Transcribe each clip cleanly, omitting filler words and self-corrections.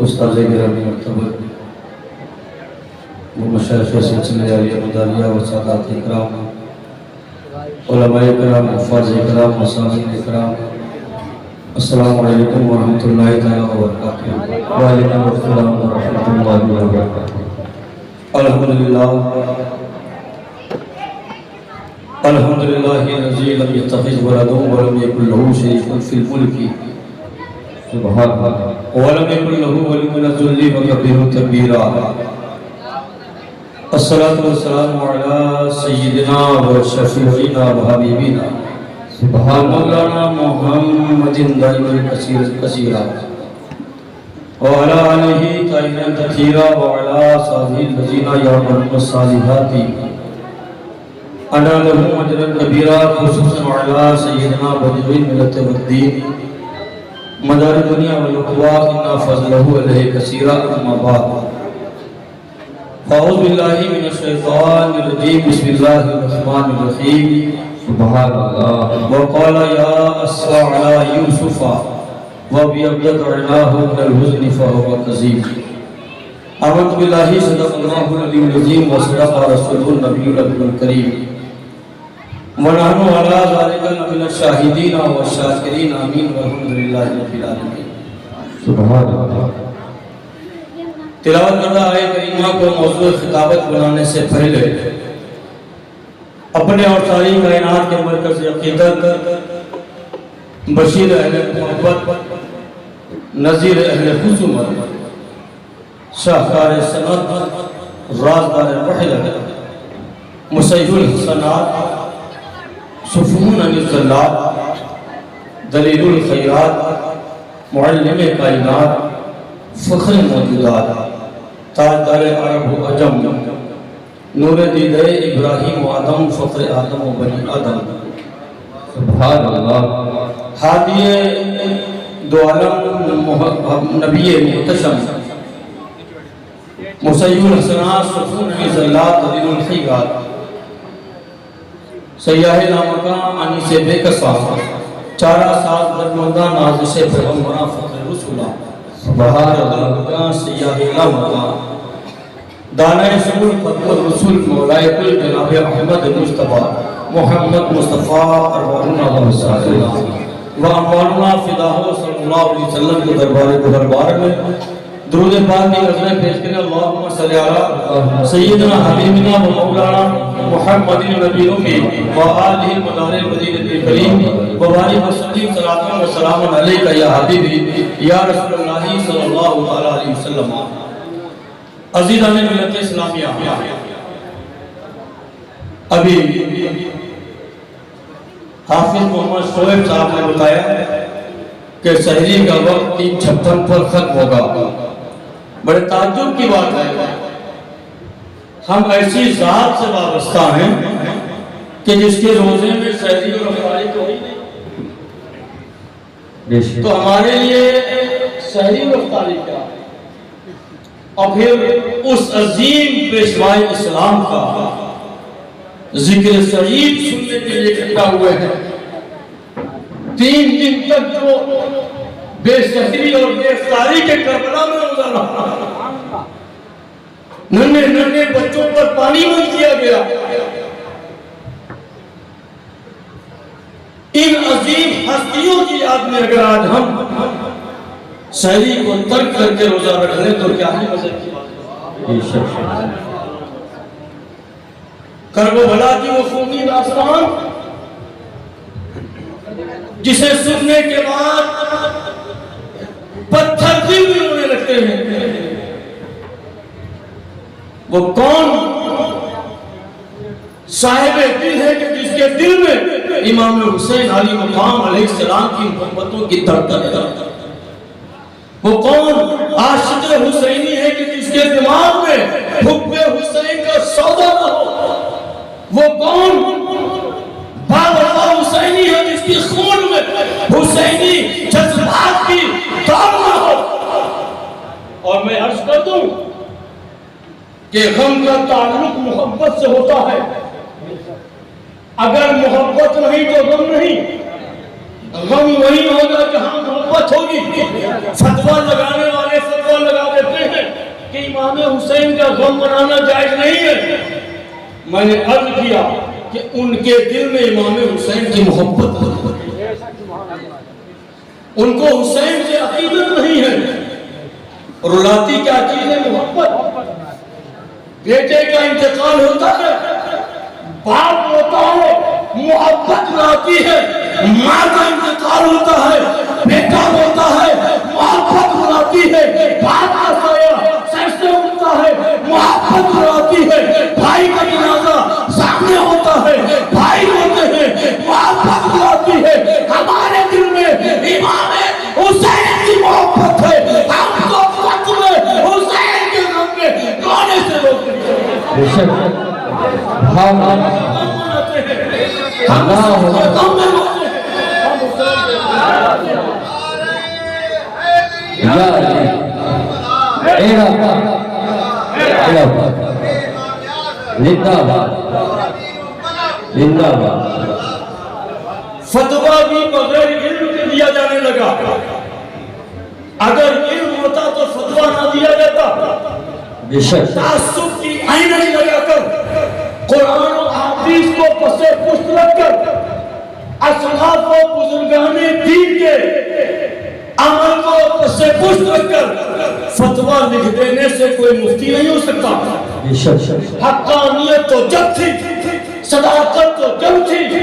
استاذ گرامی مرتبہ مشایخ سلسلہ عالیہ مداریہ و سادات اکرام، علماء اکرام، حفاظ اکرام، مسامعین اکرام، السلام علیکم ورحمۃ اللہ تعالیٰ وبرکاتہ۔ وعلیکم السلام ورحمۃ اللہ وبرکاتہ۔ الحمدللہ الذی لم یتخذ ولدا ولم یکن له شریک فی الملک سبحان اللہ ولم یکن له ولی من الذل وکبرہ تکبیرا۔ الصلاة والسلام علی سیدنا و شفیعنا و حبیبنا سبحان اللہ مولانا محمد دائم الکثیر کثیرا وعلى آلہ طاہرین تطہیرا وعلى صحابہ الذین یعملون الصالحات انا لهم اجرا کبیرا، خصوصا وعلى سیدنا بدیع الملت والدین مدار دنیا والعقبہ انا فضلہ علیہ کثیرا۔ اما بعد فاعوذ باللہ من الشیطان الرجیم، بسم اللہ الرحمن الرحیم۔ سبحان اللہ وقال یا اسرع علی یوسف وابیضت عیناہ من الحزن فهو کظیم۔ آمنت باللہ صدق اللہ العلی العظیم وصدق رسولہ النبی النبی الکریم ونحن علی ذلک من الشاہدین والشاکرین آمین والحمدللہ رب العالمین۔ سبحان اللہ۔ تلاوت کردہ آیت کریمہ کو موضوع خطابت بنانے سے پہلے اپنے اور ساری کائنات کے مرکز عقیدت، بشیر اہل محبت، نذیر اہل خصومت، شاہکار سنت، رازدار وحدت، مسیح الحسنات، صفون عن الزلات، دلیل الخیرات، معلم کائنات، فخر موجودات، تاجدار عرب و عجم، نور دیدہ ابراہیم و آدم، فخر آدم و بنی آدم، سبحان اللہ۔ ہادی دو عالم، نبی محتشم، مسیح الحسنات، صفون عن الزلات، دلیل الخیرات، سیاہ نامکہ، انیس بے کسا، چارہ ساز درمندہ، نازش پیغمبران، فخر رسولہ، سبحان اللہ۔ کا سیاہ نامکہ، دانہ سبول فتح الرسول، مولائے کل جناب احمد مصطفیٰ محمد مصطفیٰ ارواحنا اللہ صلی اللہ علیہ وسلم و اموالنا فداہ صلی اللہ علیہ وسلم کے دربار میں درود پاک کی غزلیں پیش کریں۔ اللہم صلی علی سیدنا حبیبنا و مولانا محمد نبی امی و آلہ مدار مدینہ کریم و بارک وسلم صلاۃ و سلام علیکہ یا حبیبی یا رسول اللہ صلی اللہ علیہ وسلم۔ عزیزان ملت اسلامیہ، ابھی حافظ محمد شعیب صاحب نے بتایا کہ سحری کا وقت 3:56 پر ختم ہوگا۔ بڑے تعجب کی بات ہے، ہم ایسی ذات سے وابستہ ہیں کہ جس کے روزے میں سحری اور افطاری کوئی نہیں، تو ہمارے لیے سحری اور افطاری کیا ہے؟ اور پھر اس عظیم پیشوائے اسلام کا ذکر سعید سننے کے لیے اکٹھا ہوئے ہیں۔ 3 دن تک جو بے سحری اور بے افطاری کے کربلا میں روزہ رہا، ننھے ننھے بچوں پر پانی بند کیا گیا، ان عظیم ہستیوں کی یاد میں اگر آج ہم سحری کو ترک کر کے روزہ رکھ لیں تو کیا ہے مزے کی بات ہے؟ کرب و بلا کی وہ خونی داستان جسے سننے کے بعد پتھر دل میں رونے لگتے ہیں، وہ کون صاحب دل ہے کہ جس کے دل میں امام حسین علی مقام علیہ السلام کی محبتوں کی دھڑکن ہے؟ وہ کون عاشق حسینی ہے کہ جس کے دماغ میں حب حسین کا سودا نہ ہو؟ وہ کون باوفا حسینی ہے جس کی خون میں حسینی جذبات کی دوڑ نہ ہو؟ اور میں عرض کر دوں کہ غم کا تعلق محبت سے ہوتا ہے، اگر محبت نہیں تو غم نہیں، غم وہی ہوگا جہاں محبت ہوگی۔ فتویٰ لگانے والے فتویٰ امام حسین کا غم منانا جائز نہیں ہے؟ میں نے عرض کیا کہ ان کے دل میں امام حسین کی محبت ہے، ان کو حسین سے عقیدت نہیں ہے، رلاتی کیا چیز ہے؟ محبت۔ بیٹے کا انتقال ہوتا ہے، باپ ہوتا ہے، محبت لاتی ہے، ماں کا انتقال ہوتا ہے، بیٹا ہوتا ہے، محبت لاتی ہے، باپ کا سایہ سر سے اٹھتا ہے، محبت لاتی ہے، بھائی کا جنازہ سامنے ہوتا ہے، بھائی ہوتے ہیں، محبت لاتی ہے۔ ہمارے دل میں امام حسین کی محبت ہے، ہم کو وقت میں حسین کے غم میں رونے سے روکتے ہیں۔ بے شک ہم مناتے ہیں، ہم غم میں روتے ہیں۔ یا علی ایرا زندہ باد زندہ باد۔ فتویٰ بھی بغیر علم کے دیا جانے لگا، اگر علم ہوتا تو فتویٰ نہ دیا جاتا۔ بے شک تعصب کی آئینہ لگا کر، قرآن و حدیث کو پسے پشت رکھ کر، اسلاف و بزرگان دین کے عمل کو پسے پشت رکھ کر فتویٰ لکھ دینے سے کوئی مفتی نہیں ہو سکتا۔ بے شک حقانیت تو جب تھی، صداقت تو جب تھی کہ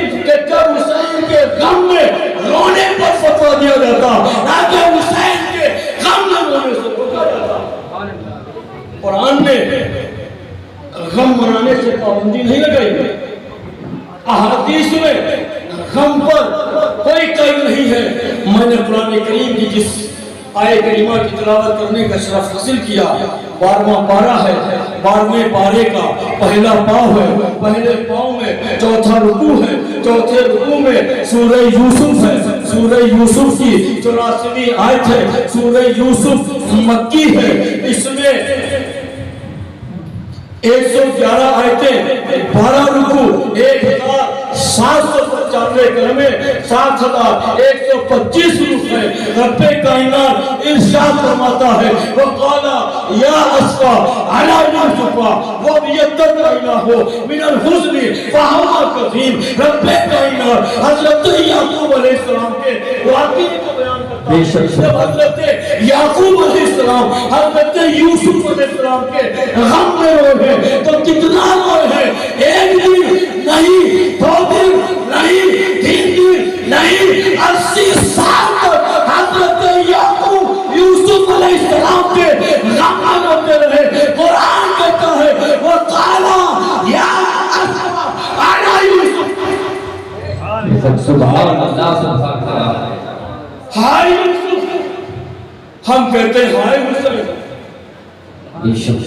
جب حسین کے غم میں رونے پر فتویٰ دیا جاتا، نہ کہ حسین کے غم میں رونے سے روکا جاتا۔ قرآن نے غم منانے سے پابندی نہیں لگائی، احادیث میں غم پر کوئی قید نہیں ہے۔ میں نے قرآن کریم کی جس آیت کریمہ کی تلاوت کرنے کا شرف حاصل کیا، 12واں پارہ ہے، 12ویں پارے کا پہلا پاؤں ہے، پہلے پاؤں میں چوتھا رکوع ہے، چوتھے رکوع میں سورہ یوسف ہے، سورہ یوسف کی 84ویں آیت ہے، سورہ یوسف مکی ہے، اس میں 111 آیتیں، 12 رکوع، 1795 کلمے، 7125 روح ہے۔ رب کائنات ارشاد فرماتا ہے وقال یا اسفا علی یوسف وابیضت عیناہ من الحزن فہو کظیم۔ رب کائنات حضرت یعقوب علیہ السلام کے واقعے کو بیان کرتا ہے، جب حضرت یعقوب علیہ السلام حضرت یوسف علیہ السلام کے غم میں روئے ہیں تو کتنا روئے ہیں؟ ایک دن نہیں، 2 دن نہیں، 3 دن نہیں، 80 سال تک حضرت یعقوب یوسف علیہ السلام کے غم میں روتے رہے۔ قرآن کہتا ہے وَقَالَ يَا أَسْفَ عَلَى يُوسُف۔ سبحان اللہ سبحان اللہ۔ ہائے یوسف، ہم کہتے ہیں ہائے حسین۔ بے شک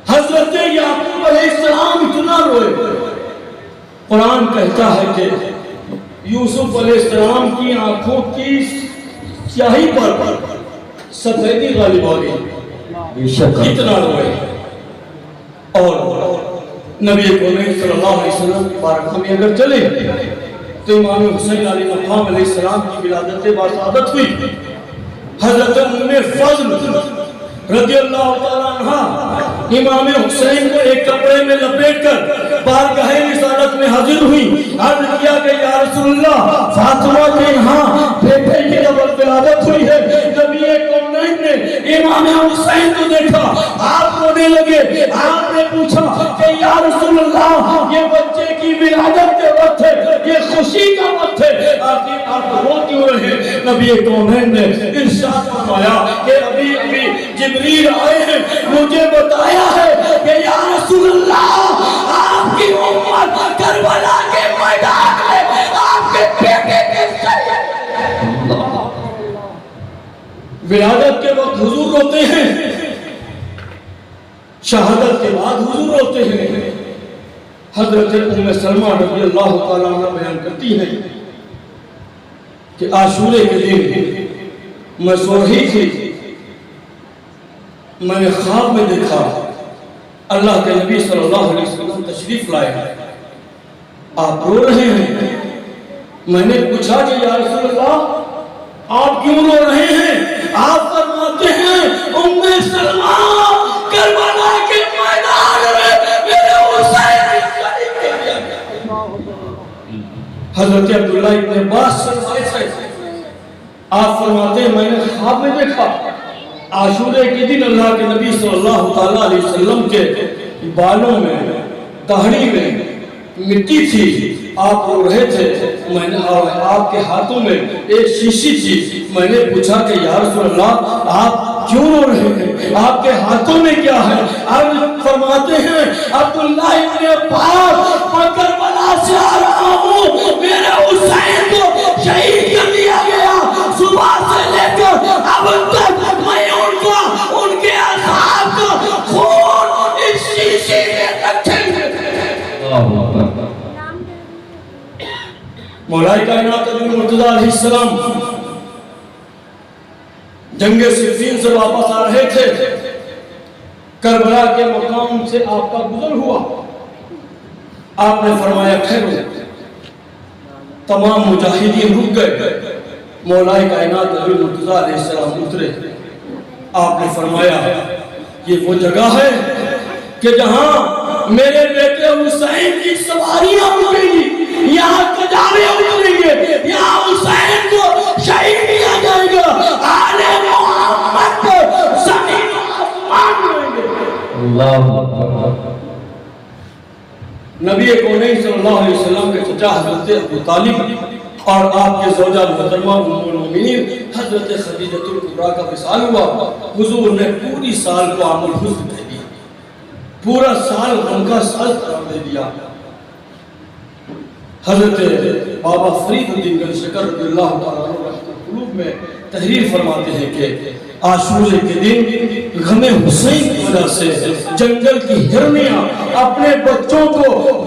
حضرت یعقوب علیہ السلام اتنا روئے، قرآن کہتا ہے کہ یوسف علیہ السلام کی آنکھوں کی سیاہی پر سفیدی غالب آ گئی، اتنا روئے۔ اور نبی کریم صلی اللہ علیہ وسلم کی بارگاہ میں اگر چلے تو امام حسین علیہ مقام علیہ السلام کی ولادت باسعادت ہوئی۔ حضرت ام فضل رضی اللہ تعالیٰ عنہ امام حسین کو ایک کپڑے میں لپیٹ کر بارگاہ رسالت میں حاضر ہوئی، عرض کیا کہ یا رسول اللہ فاطمہ کے یہاں بیٹے کی جب ولادت ہوئی ہے، نبی کونین نے امام حسین کو دیکھا، آپ رونے لگے۔ آپ نے پوچھا کہ یا رسول اللہ یہ بچے کی ولادت کے وقت ہے، یہ خوشی کا وقت ہے، آخر آپ رو کیوں رہے؟ نبی کونین نے ارشاد فرمایا کہ ابھی جبریل آئے ہیں، مجھے بتایا ہے کہ یا رسول اللہ آپ کی امت کربلا کے میدان میں آپ کے بیٹے کے سید ولادت کے وقت حضور روتے ہیں، شہادت کے بعد حضور روتے ہیں۔ حضرت ام سلمہ رضی اللہ تعالیٰ عنہ بیان کرتی ہیں کہ عاشورے کے دن میں سو رہی تھی، میں نے خواب میں دیکھا اللہ کے نبی صلی اللہ علیہ وسلم تشریف لائے، آپ رو رہے ہیں۔ میں نے پوچھا کہ یا رسول اللہ آپ کیوں رو رہے ہیں؟ آپ فرماتے ہیں ام سلمہ حضرت عبداللہ ابن عباس سے روایت ہے، آپ فرماتے ہیں میں نے خواب میں دیکھا عاشورے کے دن اللہ کے نبی صلی اللہ تعالیٰ علیہ وسلم کے بالوں میں داڑھی میں مٹی تھی، آپ رو رہے تھے، میں نے آپ کے ہاتھوں میں ایک شیشی تھی، میں نے پوچھا کہ یا رسول اللہ آپ کیوں رو رہے ہیں، آپ کے ہاتھوں میں کیا ہے؟ آپ فرماتے ہیں عبداللہ ابن عباس میں کربلا سے آ رہا ہوں، میرے حسین کو شہید کر دیا گیا، صبح سے لے کر اب تک میں ان کے اصحاب کا خون اس شیشے میں رکھے مولائی کائنات حضرت مرتضیٰ علیہ السلام جنگ صفین سے واپس آ رہے تھے، کربلا کے مقام سے آپ کا گزر ہوا، آپ نے فرمایا ٹھہرو، تمام مجاہدین رک گئے، مولائی کائنات حضرت مرتضیٰ علیہ السلام اترے، آپ نے فرمایا یہ وہ جگہ ہے کہ جہاں میرے بیٹے حسین کی سواریاں اٹھیں گی، یہاں قجارے اتریں گے، یہاں حسین کو شہید کیا جائے گا، آل محمد کو زمین آسمان ہوئیں گے۔ اللہ اکبر۔ نبی کونین صلی اللہ علیہ وسلم کے چچا حضرت ابو طالب اور آپ کے زوجہ محترمہ ام المؤمنین حضرت خدیجہ الکبریٰ کا وصال ہوا، حضور نے پوری سال کو عام الحزن دے دیا، پورا سال غم کا سال قرار دے دیا۔ حضرت بابا فرید الدین گنج شکر رضی اللہ تعالیٰ عنہ رحمۃ القلوب میں تحریر فرماتے ہیں کہ عاشورے کے دن غم حسین کی وجہ سے جنگل کی ہرنیاں اپنے بچوں کو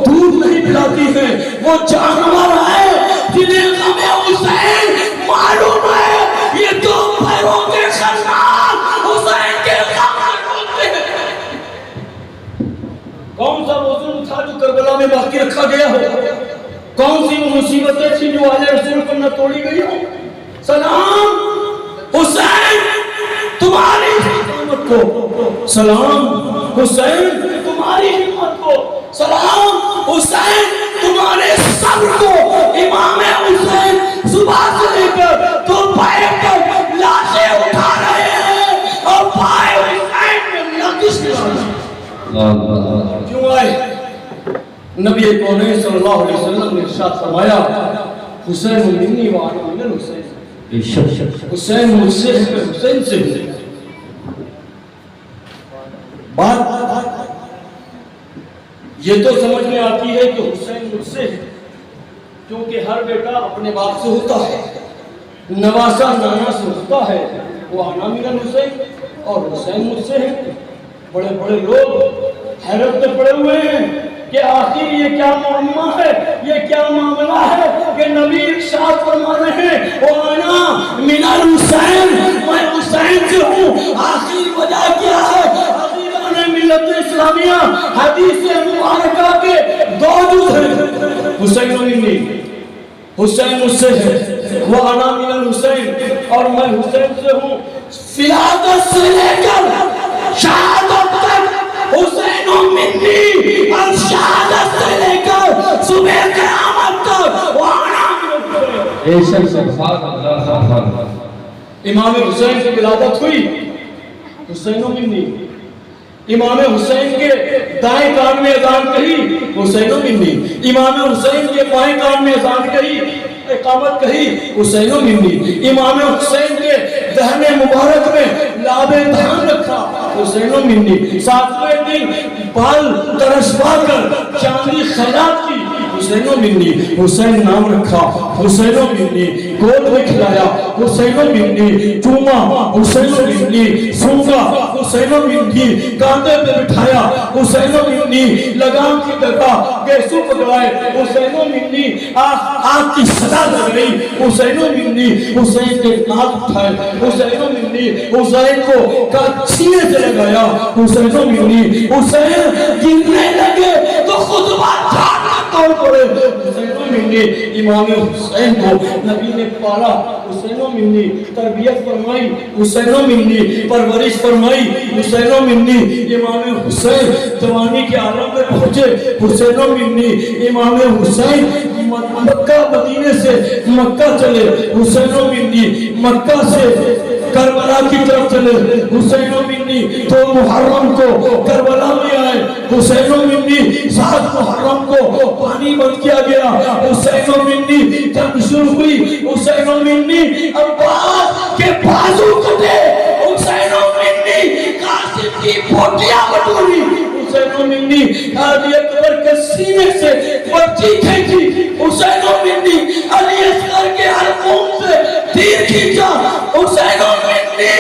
دودھ نہیں پلاتی ہیں، وہ جانور ہیں جنہیں غم حسین معلوم ہے، یہ دو پیروں کے خنان حسین کے غم ہوتے ہیں۔ کون سا موضوع تھا جو کربلا میں باقی رکھا گیا ہو؟ کون سی وہ مصیبتیں تھیں جو آل رسول پر نہ توڑی گئی ہوں؟ سلام حسین تمہاری ہمت کو، سلام حسین تمہاری ہمت کو، سلام حسین تمہارے صبر کو۔ امام حسین صبح سے لے کر دوپہر تک لاشیں اٹھا رہے ہیں اور پائے حسین میں لغزش کر رہے ہیں۔ کیوں آئے؟ نبی کونین صلی اللہ علیہ وسلم نے ارشاد فرمایا حسین منی وانا من الحسین، حسین مجھ سے ہے میں حسین سے ہوں۔ بات یہ تو سمجھ میں آتی ہے کہ حسین مجھ سے ہے، کیونکہ ہر بیٹا اپنے باپ سے ہوتا ہے، نواسا نانا سے ہوتا ہے، وہ آنا من الحسین اور حسین مجھ سے ہے۔ بڑے بڑے لوگ حیرت میں پڑے ہوئے ہیں کہ آخر یہ کیا معاملہ ہے، یہ کیا معاملہ ہے کہ نبی ارشاد فرما رہے ہیں وانا من الحسین، میں حسین سے ہوں، آخر وجہ کیا ہے؟ عزیزان ملت اسلامیہ، حدیث مبارکہ کے دو جز ہیں، حسین و منی، حسین مجھ سے ہے، وانا من الحسین اور میں حسین سے ہوں، ولادت سے لے کر شہادت تک حسین و منی، اور شہادت سے لے کر صبح قیامت تک وانا من الحسین۔ امام حسین کی ولادت ہوئی، حسین و منی، امام حسین کے دائیں کان میں اذان کہی، حسین و منی، امام حسین کے بائیں کان میں اذان کہی، اقامت کہی، حسین و منی، امام حسین کے دہنے مبارک میں لاب دھان رکھا، حسین و منی، ساتویں دن بال ترشوا کر چاندی خیرات کی، حسین و منی، حسین نام رکھا، حسین و منی، گود میں کھلایا، حسین و منی، چوما، حسین و منی، سونگا، حسین و منی، کاندھے پہ بٹھایا، حسین و منی، لگام کی جگہ گیسو پکڑائے، حسین و منی، آگ کی صدا لگ گئی، حسین و منی، حسین کے ناک اٹھائے، حسین و منی، حسین کو سینے سے لگایا، حسین و منی، حسین گرنے لگے تو خطبہ جھاڑنا توڑ پڑے، حسین و منی، امام حسین کو نبی نے پالا، حسین و منی، تربیت فرمائی، حسین و منی، پرورش فرمائی، حسین و منی، امام حسین جوانی کے عالم میں پہنچے، حسین و منی، امام حسین مکہ مدینے سے مکہ چلے حسین و منی، مکہ سے کربلا کی طرف چلے حسین و منی، تو محرم کو کربلا میں آئے حسین و منی، 7 محرم کو پانی بند کیا گیا حسین و منی، جنگ شروع ہوئی حسین و منی، عباس کے بازو کٹے حسین و منی، قاسم کی پوٹیاں بٹوری حسین و منی، علی اکبر کے سینے سے بچی کھینچی حسین و منی، علی اصغر کے حلقوم سے تیر کھینچا حسین و منی،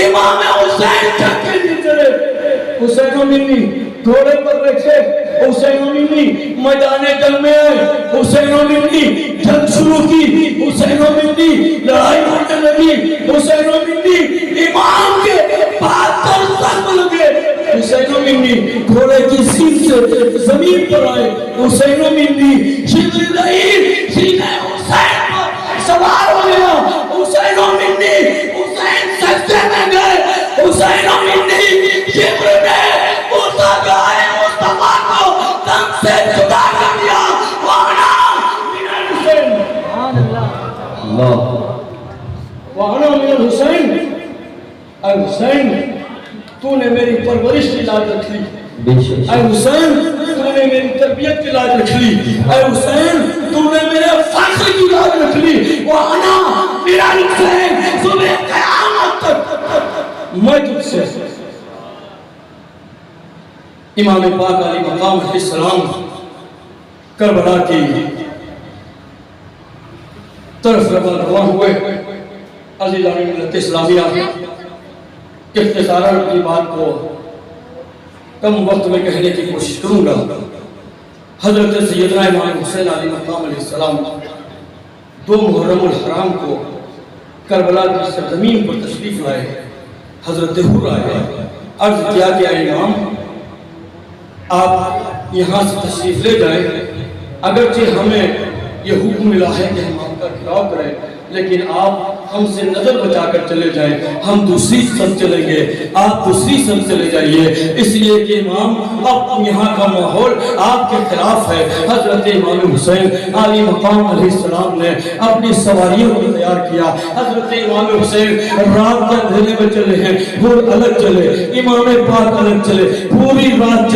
امام حسین جنگ کے لیے چلے حسین و منی، گھوڑے پر بیٹھے حسین و منی، میدان جنگ میں آئے حسین و منی، جنگ شروع کی حسین و منی، لڑائی ہونے لگی حسین و منی، امام کے پاتر زخم لگے حسین و منی، گھوڑے کی سیٹ سے زمین پر آئے حسین و منی، جبرائیل سینہ حسین پر سوار ہو گیا حسین و منی، حسین سجدے میں گئے حسین و منی، جبرائیل موسیٰ گائے مصطفیٰ کو تن سے جدا کر دیا وانا من الحسین وانا من الحسین، اے حسین تو نے میری پرورش کی لاج رکھ لی، اے حسین تو نے میری تربیت کی لاج رکھ لی، اے حسین تو نے میرے فخر کی لاج رکھ لی، وانا من الحسین، صبح قیامت تک میں تجھ سے امام پاک علیہ مقام علیہ السلام کربلا کی طرف روان ہوئے۔ عزیزان ملت اسلامیہ، اختصاراً اپنی بات کو کم وقت میں کہنے کی کوشش کروں گا۔ حضرت سیدنا امام حسین علیہ مقام علیہ السلام 2 محرم الحرام کو کربلا کی سرزمین پر تشریف لائے، حضرت حر آئے، عرض کیا کہ اے امام آپ یہاں سے تشریف لے جائیں، اگرچہ ہمیں یہ حکم ملا ہے کہ ہم آپ کا گھراؤ کریں، لیکن آپ ہم سے نظر بچا کر چلے جائیں، ہم دوسری سمت چلیں گے، آپ دوسری سمت چلے جائیے، اس لیے کہ امام اب یہاں کا ماحول آپ کے خلاف ہے۔ حضرت امام حسین علیہ مقام علیہ السلام نے اپنی سواریوں کو تیار کیا، حضرت امام حسین رات کے اندھیرے میں چلے ہیں، وہ الگ چلے، امام پاک الگ چلے، پوری رات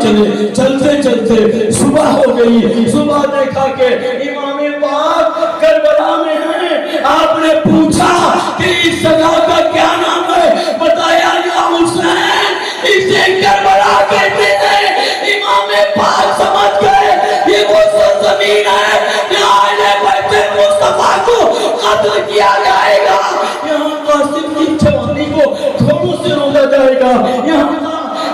چلے، چلتے چلتے صبح ہو گئی، صبح دیکھا کہ امام پاک کربلا میں ہیں، آپ نے پوچھا کہ اس جگہ کا کیا نام ہے، بتایا یا حسین اسے کربلا کہتے ہیں۔ امام پاک سمجھ گئے یہ وہ سرزمین ہے جہاں اہل بیت مصطفیٰ کو قتل کیا جائے گا، یہاں قاسم کی جوانی کو گھوڑوں سے رولا جائے گا، یہاں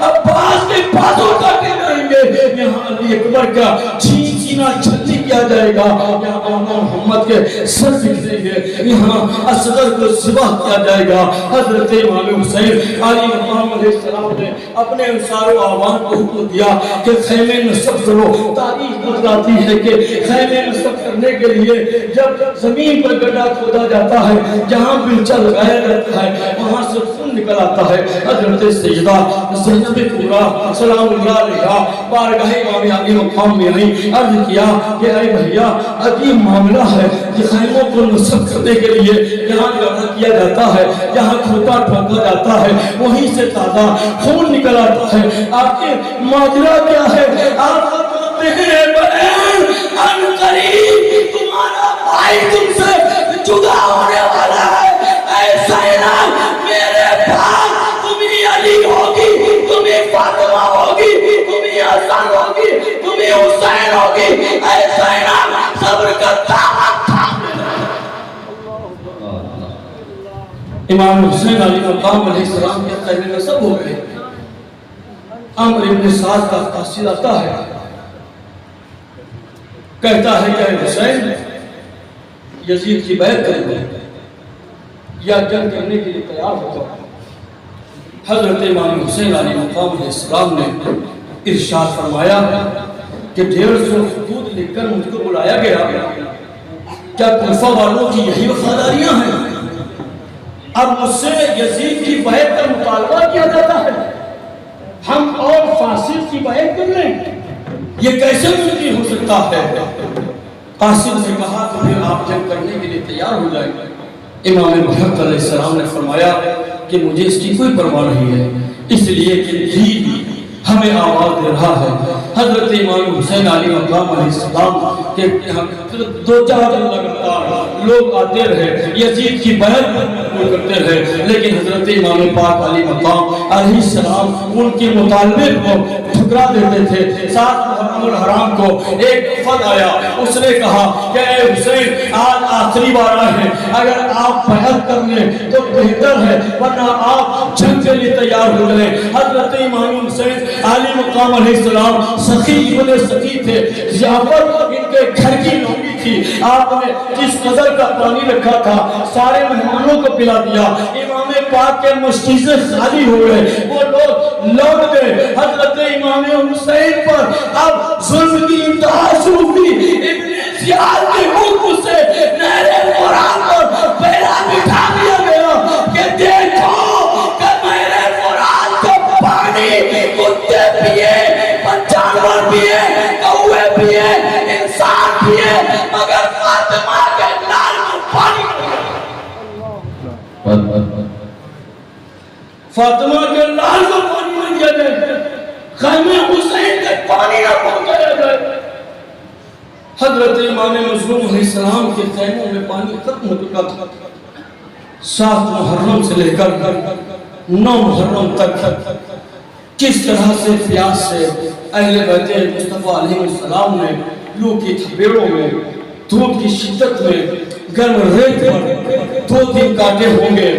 عباس کے بازو کاٹے جائیں گے، یہاں علی اکبر کا سینہ چھلنی کیا جائے گا، یہاں محمد کے سر دکھیں گے، یہاں اصغر کو ذبح کیا جائے گا۔ حضرت امام حسین علیہ مقام علیہ السلام نے اپنے انصار و اعوان کو حکم دیا کہ خیمے نصب کرو۔ تاریخ بتلاتی ہے کہ خیمے نصب کرنے کے لیے جب زمین پر گڈھا کھودا جاتا ہے، جہاں بلچہ لگایا جاتا ہے، وہاں سے خون نکل آتا ہے۔ حضرت سیدہ زینب کبریٰ سلام اللہ علیہا بارگاہ امام علی مقام میں آئیں، عرض کیا کہ اے بھیا عجیب معاملہ ہے کہ خیموں کو نصب کرنے کے لیے جہاں گڑھا کیا جاتا ہے، جہاں کھوٹا ٹھوکا جاتا ہے، وہیں سے تازہ خون نکل آتا ہے، آخر ماجرا کیا ہے؟ آپ فرماتے ہیں بہن ان قریب تمہارا بھائی تم سے جدا ہونے والا ہے، اے زینب میرے پاس تمہیں علی ہوگی، تمہیں فاطمہ ہوگی، تمہیں حسن ہوگی، تمہیں حسین ہوگی، اے زینب صبر کا طاقت تھام لینا۔ امام حسین علیہ مقام علیہ السلام کے قیمے نصب ہو گئے۔ عمر ابن سعد کا تحصیل آتا ہے، کہتا ہے کہ اے حسین یزید کی بیعت کریں گے یا جنگ کرنے کے لیے تیار ہو۔ حضرت امام حسین علیہ مقام علیہ السلام نے ارشاد فرمایا کہ 150 خطوط لکھ کر مجھ کو بلایا گیا، کیا کوفہ والوں کی یہی وفاداریاں ہیں؟ اب مجھ سے یزید کی بیعت کا مطالبہ کیا جاتا ہے، ہم اور فاسد کی بیعت کر لیں؟ یہ کیسے ممکن ہو سکتا ہے؟ قاسم نے کہا کہ پھر آپ جنگ کرنے کے لیے تیار ہو جائیں۔ امام بحق علیہ السلام نے فرمایا کہ مجھے اس کی کوئی پرواہ نہیں ہے، اس لیے کہ دین ہمیں آواز دے رہا ہے۔ حضرت امام حسین علیہ مقام علیہ السلام کے دو چار دن لگاتار لوگ آتے رہے، یزید کی بیعت قبول کرتے رہے، لیکن حضرت امام پاک علیہ مقام علیہ السلام ان کے مطالبے کو ٹھکرا دیتے تھے۔ ساتھ محرم الحرام کو ایک وفد آیا، اس نے کہا کہ اے حسین آج آخری بار آئے ہیں، اگر آپ بیعت کر لیں تو بہتر ہے، ورنہ آپ جنگ کے لیے تیار ہو جائیں۔ حضرت امام حسین علی مقام علیہ السلام سخی ابن سخی تھے، ضیافت ان کے گھر کی لوگی تھی، آپ نے جس قدر کا پانی رکھا تھا سارے مہمانوں کو پلا دیا۔ امام پاک کے مشکیزیں خالی ہوئے، وہ لوگ لوٹ گئے۔ حضرت امام حسین پر اب ظلم کی انتہا شروع ہوئی۔ ابن زیاد کے حکم سے نہر فرات پر بیڑا بٹھا دیا گیا کہ دیکھو کہ نہر فرات کا پانی کتے پیے، جانور پیے، کوے پیے، انسان پیے، مگر فاطمہ کے لال کو پانی فاطمہ کے لال کو پانی نہ دیا جائے، خیمہ حسین کے پانی نہ پہنچایا جائے۔ حضرت امام مظلوم علیہ السلام کے خیموں میں پانی ختم ہو چکا تھا۔ 7 محرم سے لے کر 9 محرم تک کس طرح سے پیاس سے اہل بیت مصطفیٰ علیہ السلام نے لو کی تھپیڑوں میں، دھوپ کی شدت میں، گرم ریت پر 2 دن کاٹے ہوں گے۔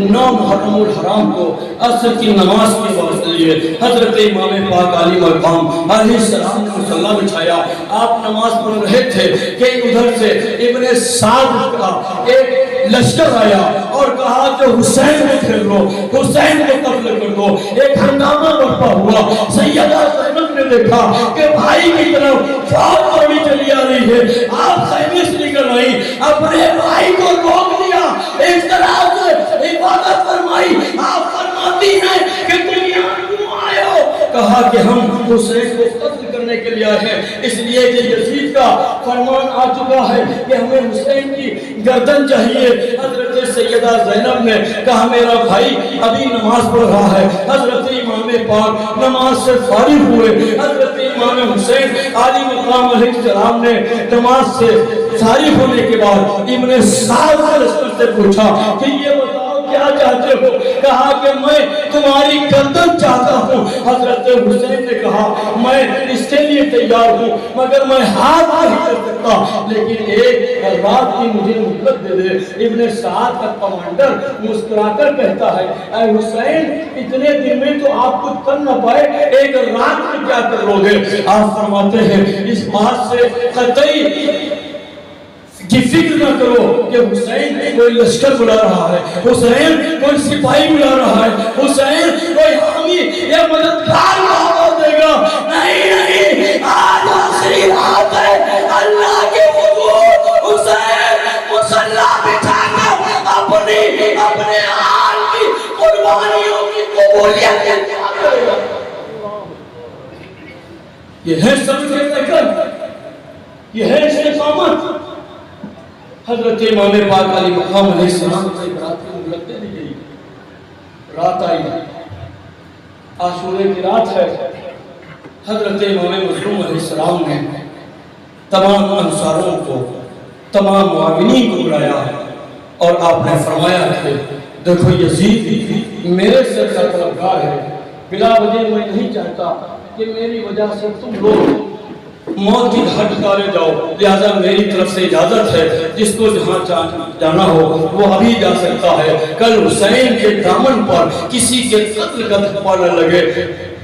9 محرم الحرام کو عصر کی نماز کے وقت لیے حضرت امام پاک علی مقام علیہ السلام نے مصلی بچھایا، آپ نماز پڑھ رہے تھے کہ ادھر سے ابن سعد کا ایک لشکر آیا اور کہا کہ حسین کو پھیر لو، حسین کو قتل کر دو۔ ایک ہنگامہ برپا ہوا، سیدہ زینب نے دیکھا کہ بھائی کی طرف فوج بڑی چلی آ رہی ہے، آپ خیمے سے نکل آئی، اپنے بھائی کو روک دیا، اس طرح سے عبادت فرمائی۔ آپ فرماتی ہیں کہ تم یہاں کیوں آئے ہو؟ کہا کہ ہم حسین کو قتل کرنے کے لیے آئے ہیں، اس لیے کہ یزید کا فرمان آ چکا ہے کہ ہمیں حسین کی گردن چاہیے۔ حضرت سیدہ زینب نے کہا میرا بھائی ابھی نماز پڑھ رہا ہے۔ حضرت امام پاک نماز سے فارغ ہوئے، حضرت امام حسین علی مقام علیہ السلام نے نماز سے فارغ ہونے کے بعد ابن سعد سے پوچھا کہ یہ بتاؤ کیا چاہتے ہو؟ کہا کہ میں تمہاری گردن چاہتا ہوں۔ حضرت حسین نے کہا میں اس کے لیے تیار ہوں، مگر میں ہاتھ نہیں کر سکتا، لیکن ایک رات کی مجھے مہلت دے دے۔ ابن سعد کا کمانڈر مسکرا کر کہتا ہے اے حسین اتنے دن میں تو آپ کچھ کر نہ پائے، ایک رات میں کیا کر لو گے؟ آپ فرماتے ہیں اس بات سے قطعی کی فکر نہ کرو کہ حسین کوئی لشکر بلا رہا ہے، حسین کوئی سپاہی بلا رہا ہے، حسین کوئی حامی یا مددگار آواز دے گا۔ نہیں، آج آخری رات ہے، اللہ کے حضور حسین مصلی بٹھا کر اپنے آل کی قربانیوں کی قبولیت کرے گا۔ یہ ہے سب سے تکر، یہ ہے استقامت۔ حضرت امام پاک علی مقام علیہ السلام سے رات کی مہلت دے دی گئی، رات آئی، عاشورے کی رات ہے۔ حضرت امام مظلوم علیہ السلام نے تمام انصاروں کو، تمام معاونین کو بلایا اور آپ نے فرمایا کہ دیکھو یزید میرے سے طلبگار ہے، بلا وجہ میں نہیں چاہتا کہ میری وجہ سے تم لوگ موت کی گھاٹ اتارے جاؤ، لہذا میری طرف سے اجازت ہے، جس کو جہاں جانا ہو وہ ابھی جا سکتا ہے، کل حسین کے دامن پر کسی کے قتل کا دھبا نہ لگے۔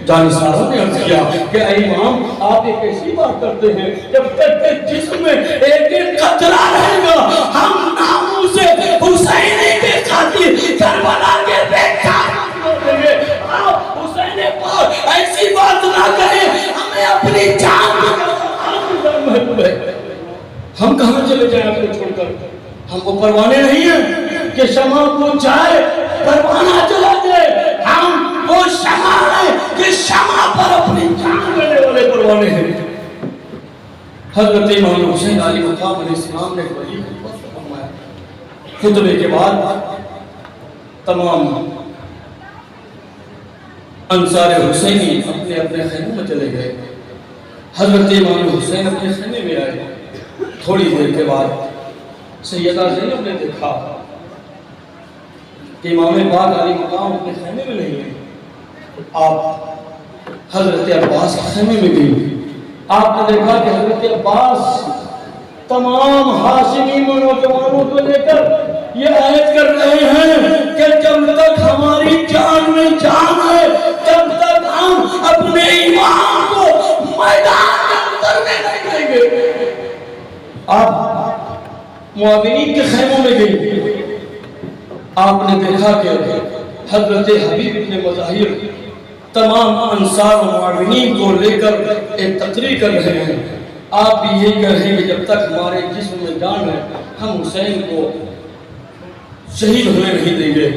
جانساروں نے عرض کیا کہ اے امام آپ ایک ایسی بات کرتے ہیں جب تک کہ جسم میں ایک قطرہ رہے گا ہم ناموں سے حسین کے قاتل کربلا کے آپ حسین پاک ایسی بات نہ کریں، ہمیں اپنی جان ہم کہاں چلے جائیں آپ کو چھوڑ کر؟ ہم کو پروانے نہیں ہیں کہ شمع کو جائے پروانہ چلا جائے، ہم وہ شمع ہیں کہ شمع پر اپنی جان لینے والے پروانے ہیں۔ حضرت امام حسین علیہ مقام علیہ السلام نے ولی فرمایا۔ خطبے کے بعد تمام انصار حسینی اپنے اپنے خیموں میں چلے گئے۔ حضرت امام حسین اپنے خیمے میں آئے۔ تھوڑی دیر کے بعد سیدہ زینب نے دیکھا کہ امام پاک علیہ مقام اپنے خیمے میں نہیں ہے۔ آپ حضرت عباس کے خیمے میں گئی۔ آپ نے دیکھا کہ حضرت عباس تمام ہاشمی نوجوانوں کو لے کر یہ عہد کر رہے ہیں کہ جب تک ہماری جان میں جان ہے تب تک ہم اپنے ایمان کو میدان میں اترنے نہیں دیں گے۔ آپ معاونین کے خیموں میں گئی۔ آپ نے دیکھا کہ حضرت حبیب ابن مظاہر تمام انصار و معاونین کو لے کر ایک تقریر کر رہے ہیں۔ آپ بھی یہی کہہ رہے ہیں کہ جب تک ہمارے جسم میں جان ہے ہم حسین کو شہید ہونے نہیں دیں گے۔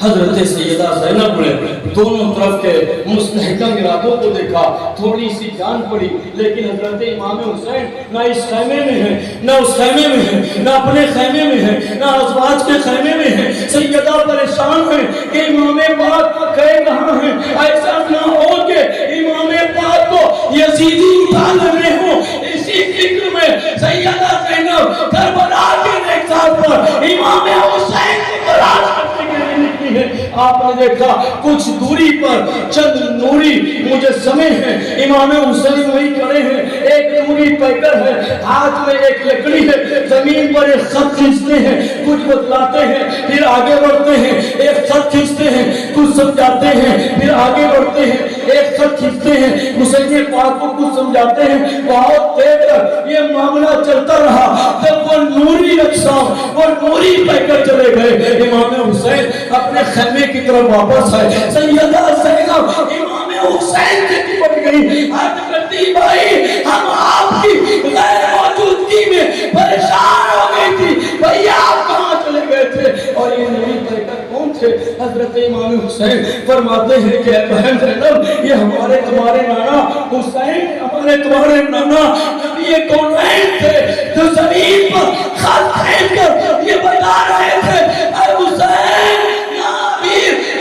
حضرت سیدہ زینب نے دونوں طرف کے مستحکم ارادوں کو دیکھا، تھوڑی سی جان پڑی، لیکن حضرت امام حسین نہ اس خیمے میں ہے نہ اس خیمے میں ہے، نہ اپنے خیمے میں ہے نہ ازواج کے خیمے میں ہے۔ سیدہ پریشان ہے کہ امام پاک گئے کہاں ہیں، ایسا نہ ہو کہ امام پاک کو یزیدی اٹھا لینے ہو۔ اسی فکر میں سیدہ زینب کربلا کے ریگزار پر امام حسین کو تلاش کرنے کے لیے نکلی ہے۔ آپ نے دیکھا کچھ دوری پر چند نوری مجسمے ہیں، امام حسین وہی کھڑے ہیں، ایک نوری پیکر ہے، ہاتھ میں ایک لکڑی ہے، زمین پر ایک خط کھینچتے ہیں، کچھ بتلاتے ہیں پھر آگے بڑھتے ہیں، ایک خط کھینچتے ہیں کچھ سمجھاتے ہیں پھر آگے بڑھتے ہیں، ایک خط کھینچتے ہیں حسین پاک کو کچھ سمجھاتے ہیں۔ بہت دیر تک یہ معاملہ چلتا رہا، جب وہ نوری اقسام اور نوری پیکر چلے گئے، امام حسین اپنے خیمے کی طرف واپس آئے۔ سیدہ زینب امام حسین سے چپٹ گئی، عرض کرتی بھائی ہم آپ کی غیر موجودگی میں پریشان ہو گئی تھی، بھائی آپ کہاں چلے گئے تھے؟ اور یہ نوری پیکر کون تھے؟ حضرت امام حسین فرماتے ہیں کہ بہن زینب یہ ہمارے تمہارے نانا حسین، ہمارے تمہارے نانا نبی کونین تھے جو زمین پر خط پھینک کر یہ بتا رہے تھے اے حسین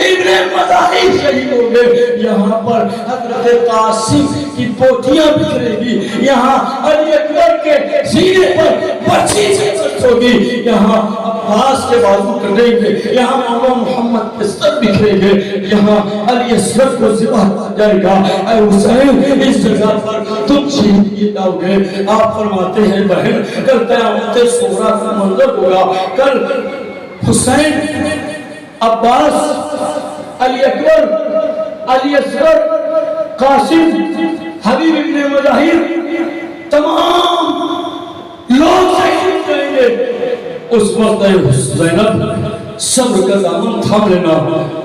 ابن مظاہر شہید ہو گئے۔ یہاں پر حضرت قاسم کی پوٹیاں بکھرے گی، یہاں علی اکبر کے سینے پر برچھی سے برس ہوگی، یہاں عباس کے بازو کٹیں گے، یہاں مولا محمد کے سر بکھرے گے، یہاں علی اصغر کو ذبح کیا جائے گا۔ اے حسین اس جگہ پر تم شہید کیے جاؤ گے۔ آپ فرماتے ہیں بہن کل قیامت صغریٰ کا منظر ہوگا، کل حسین، عباس، علی اکبر، علی اصغر، قاسم، حبیب ابن مظاہر تمام لوگ شہید جائیں گے۔ اس وقت زینب صبر کا دامن تھام لینا،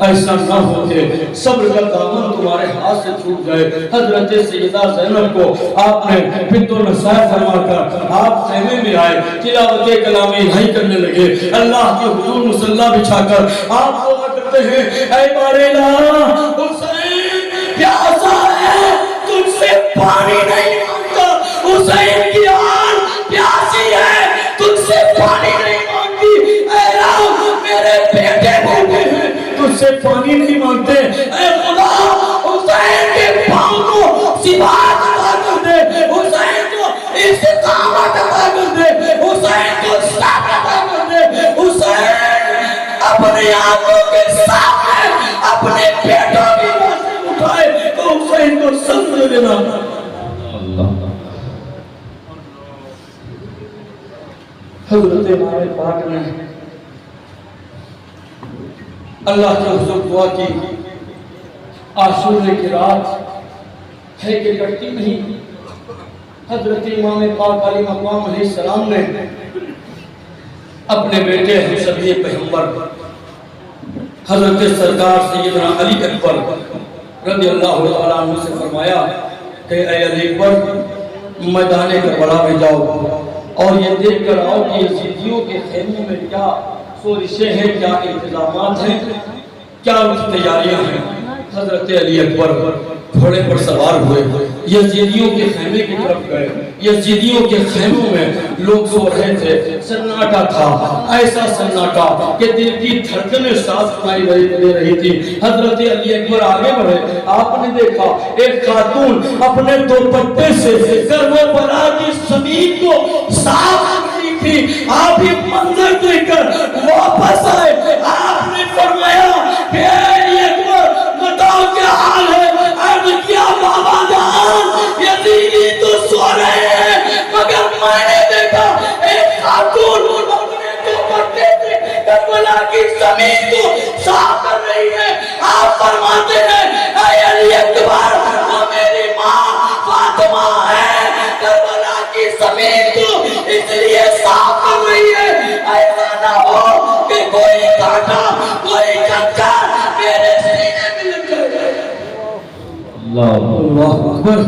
ایسا نہ ہو کہ صبر کا دامن تمہارے ہاتھ سے چھوٹ جائے۔ حضرت سیدہ زینب کو آپ نے بنت النصائح فرما کر آپ خیمے میں آئے، تلاوت کلام الہی کرنے لگے، اللہ کے حضور مصلی بچھا کر آپ دعا کرتے ہیں اے بارے اللہ حسین پیاسا ہے تجھ سے پانی نہیں مانگتا، حسین کی آن پیاسی ہے تجھ سے پانی نہیں مانگتی، اے رب میرے بیٹے بھوکے ہیں تجھ سے پانی نہیں مانگتے، اے خدا حسین کے پاؤں کو ثبات عطا کر دے، حسین کو استقامت عطا کر دے، حسین کو صبر عطا کر دے۔ حسین اپنے آنکھوں کے سامنے اپنے بیٹوں کی لاشیں اٹھائے تو حسین کو سمجھ لینا۔ حضرت امام پاک نے اللہ کے حضور دعا کی، عاشورے کی رات ہے کہ کٹتی نہیں۔ حضرت امام پاک علیہ مقام علیہ السلام نے اپنے بیٹے ہم سبھی پیغمبر حضرت سرکار سیدنا علی اکبر رضی اللہ تعالیٰ عنہ سے فرمایا کہ اے علی اکبر میدان کربلا میں جاؤ اور یہ دیکھ کر آؤ کہ یزیدیوں کے خیموں میں کیا سورشیں ہیں، کیا انتظامات ہیں، کیا تیاریاں ہیں۔ حضرت علی اکبر گھوڑے پر سوار ہوئے یزیدیوں کے خیمے کی طرف گئے۔ یزیدیوں کے خیموں میں لوگ سو رہے تھے، سناٹا تھا، ایسا سناٹا کہ دل کی دھڑکنیں سانس سنائی دے رہی تھی۔ حضرت علی اکبر آگے بڑھے، آپ نے دیکھا ایک خاتون اپنے دوپٹے سے کربلا کی زمین کو صاف کر رہی تھی۔ آپ یہ منظر دیکھ کر واپس آئے، آپ نے فرمایا کہ علی اکبر بتاؤ کیا حال ہے؟ عرض کیا بابا جان یزیدی تو سو رہے ہیں، مگر میں نے دیکھا ایک خاتون اپنے دوپٹے سے کربلا کی زمین کو صاف کر رہی ہے۔ آپ فرماتے ہیں اے علی اکبر وہ میری ماں فاطمہ ہے، کربلا کی زمین کو اس لیے صاف کر رہی ہے ایسا نہ ہو کہ کوئی کانٹا کوئی کنکر میرے سینے میں لگ جائے۔ اللہ اکبر،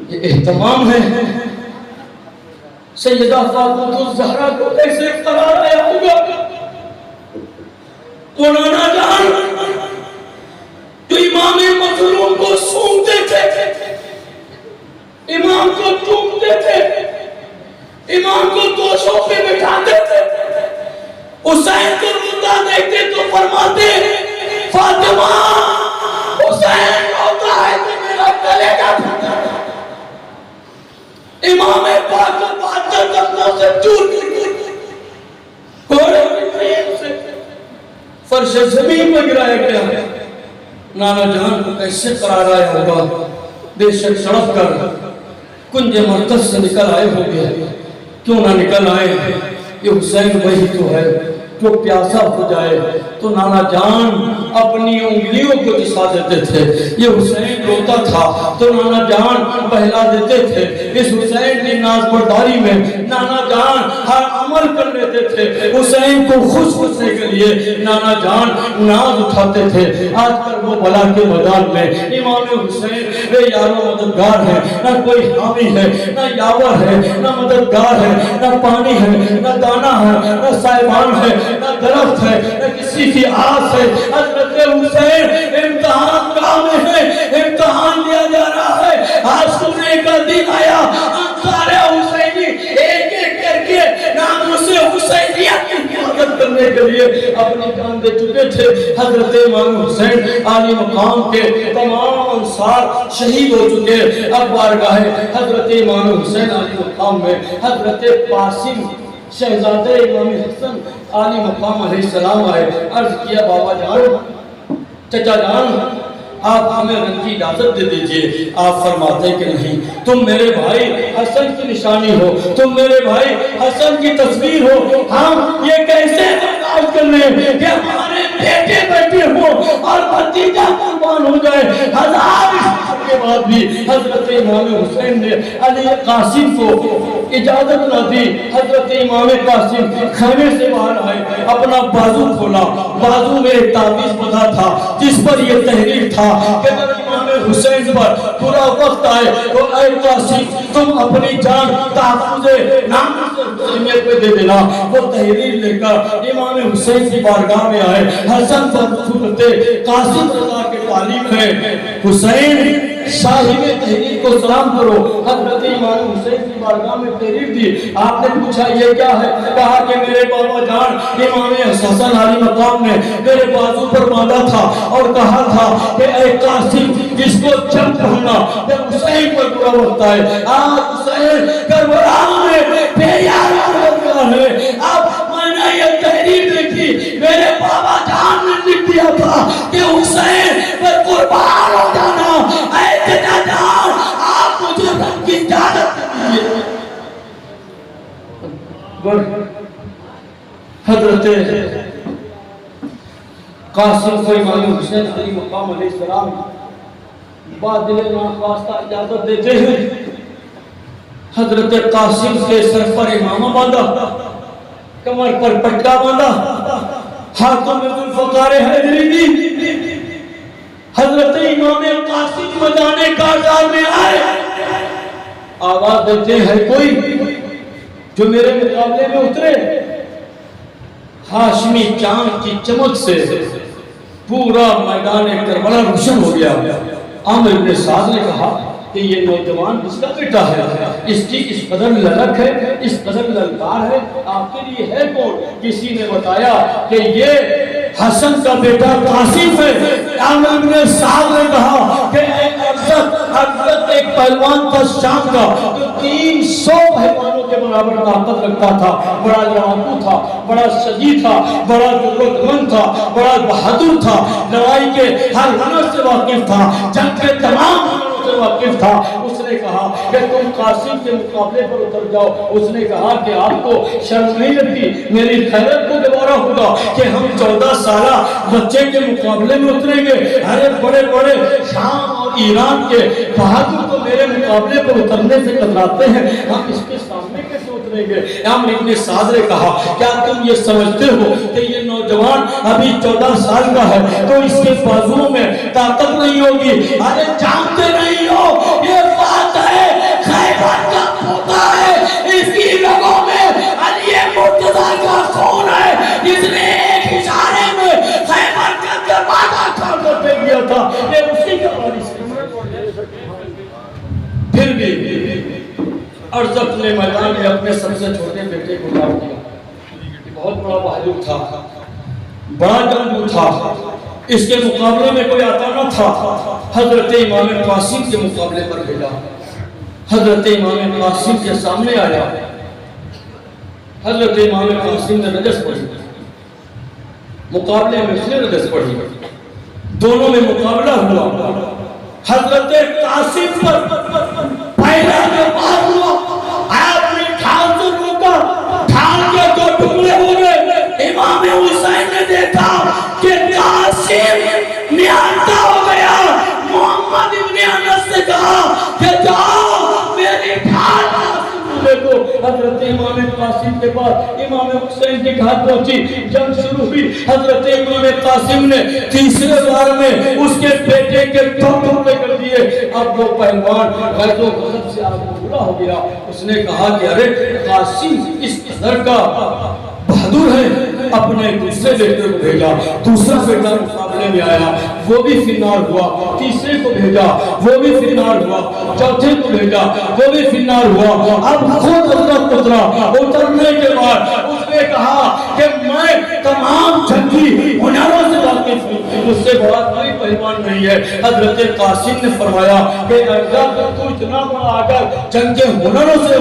یہ اہتمام ہے۔ سیدہ فاطمہ الزہرا کو کیسے قرار آیا ہوگا؟ تو نانا جان جو امام مظلوم کو سونتے تھے، امام کو چومتے تھے، امام کو دوشوں پہ بٹھاتے تھے، حسین کو روتا دیکھتے تو فرماتے فاطمہ حسین روتا ہے تو میرا کلیجہ پھٹتا ہے۔ امام پاک کو بہتر قدموں سے چور کر گھوڑے کی ٹرین سے فرش زمین پر گرایا گیا۔ نانا جان کو کیسے قرار آیا ہوگا؟ بے شک سڑک کر کنج مرکز سے نکل آئے ہوں گے، کیوں نہ نکل آئے؟ یہ حسین وہی تو ہے جو پیاسا ہو جائے تو نانا جان اپنی انگلیوں کو جسا دیتے تھے۔ یہ حسین روتا تھا تو نانا جان بہلا دیتے تھے۔ اس حسین کی ناز برداری میں نانا جان ہر عمل کر لیتے تھے۔ حسین کو خوش کرنے کے لیے نانا جان ناز اٹھاتے تھے۔ آج کل وہ بلا کے میدان میں امام حسین بے یار و مددگار ہے، نہ کوئی حامی ہے، نہ یاور ہے، نہ مددگار ہے، نہ پانی ہے، نہ دانا ہے، نہ سائبان ہے، نہ درخت ہے، نہ کسی کی آس ہے۔ حضرت حسین امتحان گاہ میں ہے، امتحان لیا جا رہا ہے۔ آج سنے کا دن آیا، انصار حسینی ایک ایک کر کے ناموں سے حسینیت کی حفاظت کرنے کے لیے اپنی جان دے چکے تھے۔ حضرت امام حسین عالی مقام کے تمام انصار شہید ہو چکے۔ اب بارگاہ حضرت امام حسین عالی مقام میں حضرت قاسم شہزادہ امام حسن عالی مقام علیہ السلام آئے۔ عرض کیا بابا جان، چچا جان، آپ ہمیں رنگ کی اجازت دے دیجئے۔ آپ فرماتے کہ نہیں، تم میرے بھائی حسن کی نشانی ہو، تم میرے بھائی حسن کی تصویر ہو، ہم یہ کیسے برداشت کر لیں کہ ہمارے بیٹے بیٹے ہوں اور بھتیجا قربان ہو جائے۔ ہزار سال کے بعد بھی حضرت امام حسین نے علی قاسم کو اجازت نہ دی۔ حضرت امام قاسم خیمے سے باہر آئے، اپنا بازو کھولا، بازو میں ایک تعویذ بندھا تھا جس پر یہ تحریر تھا کہ جب امام حسین پر برا وقت آئے تو اے قاسم تم اپنی جان تحفظ نام سے حسینیت پہ دے دینا۔ وہ تحریر لے کر امام حسین کی بارگاہ میں آئے۔ حسن پر خودتے قاسم رضا کے تعلیم ہے، حسین صاحب تحریر کو سلام کرو۔ حضرت امام حسین کی بارگاہ میں تحریر دی۔ آپ نے پوچھا یہ کیا ہے؟ کہا کہ میرے بابا جان امام حسن علی مقام نے میرے بازو پر باندھا تھا اور کہا تھا کہ اے قاسم جس کو جنگ پڑھنا جب حسین پر برا وقت آئے۔ آج حسین کربلا میں بے یار ہے۔ اب میں نے یہ تحریر دیکھی، میرے بابا جان نے لکھ دیا تھا کہ حسین پر قربان ہو جانا۔ اے چچا جان آپ مجھے رب کی اجازت دیجیے۔ حضرت قاسم کو امام حسین علی مقام علیہ السلام بادل ناخواستہ اجازت دیتے ہیں۔ حضرت قاسم کے سر پر امامہ باندھا، کمر پر پٹکا باندھا، ہاتھوں میں ذوالفقار حیدری دی۔ حضرت امام قاسم مجانے کارزار میں آئے، آواز دیتے ہیں کوئی جو میرے مقابلے میں اترے۔ ہاشمی چاند کی چمک سے پورا میدان کربلا روشن ہو گیا۔ عامر بن سعد نے کہا کہ یہ نوجوان جس کا بیٹا ہے اس کی اس قدر للک ہے، اس قدر للکار ہے، آخر یہ ہے کون؟ کسی نے بتایا کہ یہ حسن کا بیٹا قاسم ہے۔ عامر بن سعد نے کہا کہ اے ارزت ایک پہلوان تھا شام کا جو 300 پہلوانوں کے برابر طاقت رکھتا تھا، بڑا لڑاکو تھا، بڑا شجاع تھا، بڑا ضرورتمند تھا، بڑا بہادر تھا، لڑائی کے ہر ہنر سے واقف تھا، جنگ کے تمام ہنروں سے واقف تھا۔ اس نے کہا کہ تم قاسم کے مقابلے پر اتر جاؤ۔ اس نے کہا کہ آپ کو شرم نہیں لگتی؟ میری خیرت کو گوارا ہوگا کہ ہم 14 سالہ بچے کے مقابلے میں اتریں گے؟ ارے بڑے بڑے شام اور ایران کے بہادر تو میرے مقابلے پر اترنے سے کتراتے ہیں، ہم اس کے سامنے کیسے اتریں گے؟ عامر بن سعد نے کہا کیا تم یہ سمجھتے ہو کہ یہ نوجوان ابھی 14 سال کا ہے تو اس کے بازوؤں میں طاقت نہیں ہوگی؟ ارے جانتے نہیں ہو یہ بات ہے خیبر کا پوتا ہے، اس کی رگوں میں علی مرتضیٰ کا خون ہے، جس نے ایک اشارے میں خیبر کا دروازہ کھول کر دے دیا تھا، یہ اسی کا وارث ہے۔ پھر بھی ارزت نے میدان میں اپنے سب سے چھوٹے بیٹے کو ڈال دیا۔ بہت بڑا بہادر تھا، بڑا جنگجو تھا، اس کے مقابلے میں کوئی آتا نہ تھا۔ حضرت امام قاسم کے مقابلے پر بھیجا، حضرت امام قاسم کے سامنے آیا، حضرت امام قاسم نے رجس پڑھی، مقابلے میں اس نے رجس پڑھی، دونوں میں مقابلہ ہوا۔ حضرت قاسم پر پہلا جو بار ہوا آپ نے ٹھان سے روکا، ٹھان کے دو ٹکڑے ہو گئے۔ امام حسین نے دیکھا کہ قاسم میانتا ہو گیا۔ محمد ابن انس سے کہا کہ جاؤ میری ٹھان دیکھو۔ حضرت امام قاسم کے بعد امام حسین کی گھاٹ پہنچی، جنگ شروع ہوئی۔ حضرت امام قاسم نے تیسرے بار میں اس کے بیٹے کے دو ٹکڑے کر دیے۔ اب وہ پہلوان غیظ و غضب سے آگ بھولا ہو گیا۔ اس نے کہا کہ ارے قاسم اس قدر کا بہادر ہے، اپنے دوسرے بیٹے کو بھیجا، دوسرا بیٹا مقابلے میں آیا، وہ بھی فنار ہوا، تیسرے کو بھیجا، وہ بھی فنار ہوا، چوتھے کو بھیجا، وہ بھی فنار ہوا۔ اب خود حضرت اترا، اترنے کے بعد اس نے کہا کہ میں تمام جنگی ہنروں سے واقف ہوں، اس سے بڑا کوئی پہلوان نہیں ہے۔ حضرت قاسم نے فرمایا کہ اگر تو اتنا بڑا اگر جنگ کے ہنروں سے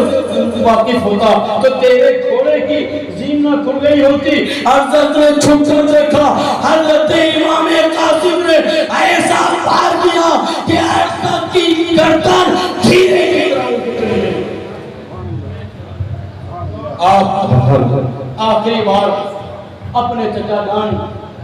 واقف ہوتا تو تیرے گھوڑے کی زین نہ کھل گئی ہوتی۔ حضرت نے چھپ کر دیکھا، حضرت امام قاسم نے ایسا وار کیا کہ حضرت کی گردن کھیرے کی طرح آپ آخری بار اپنے چچا جان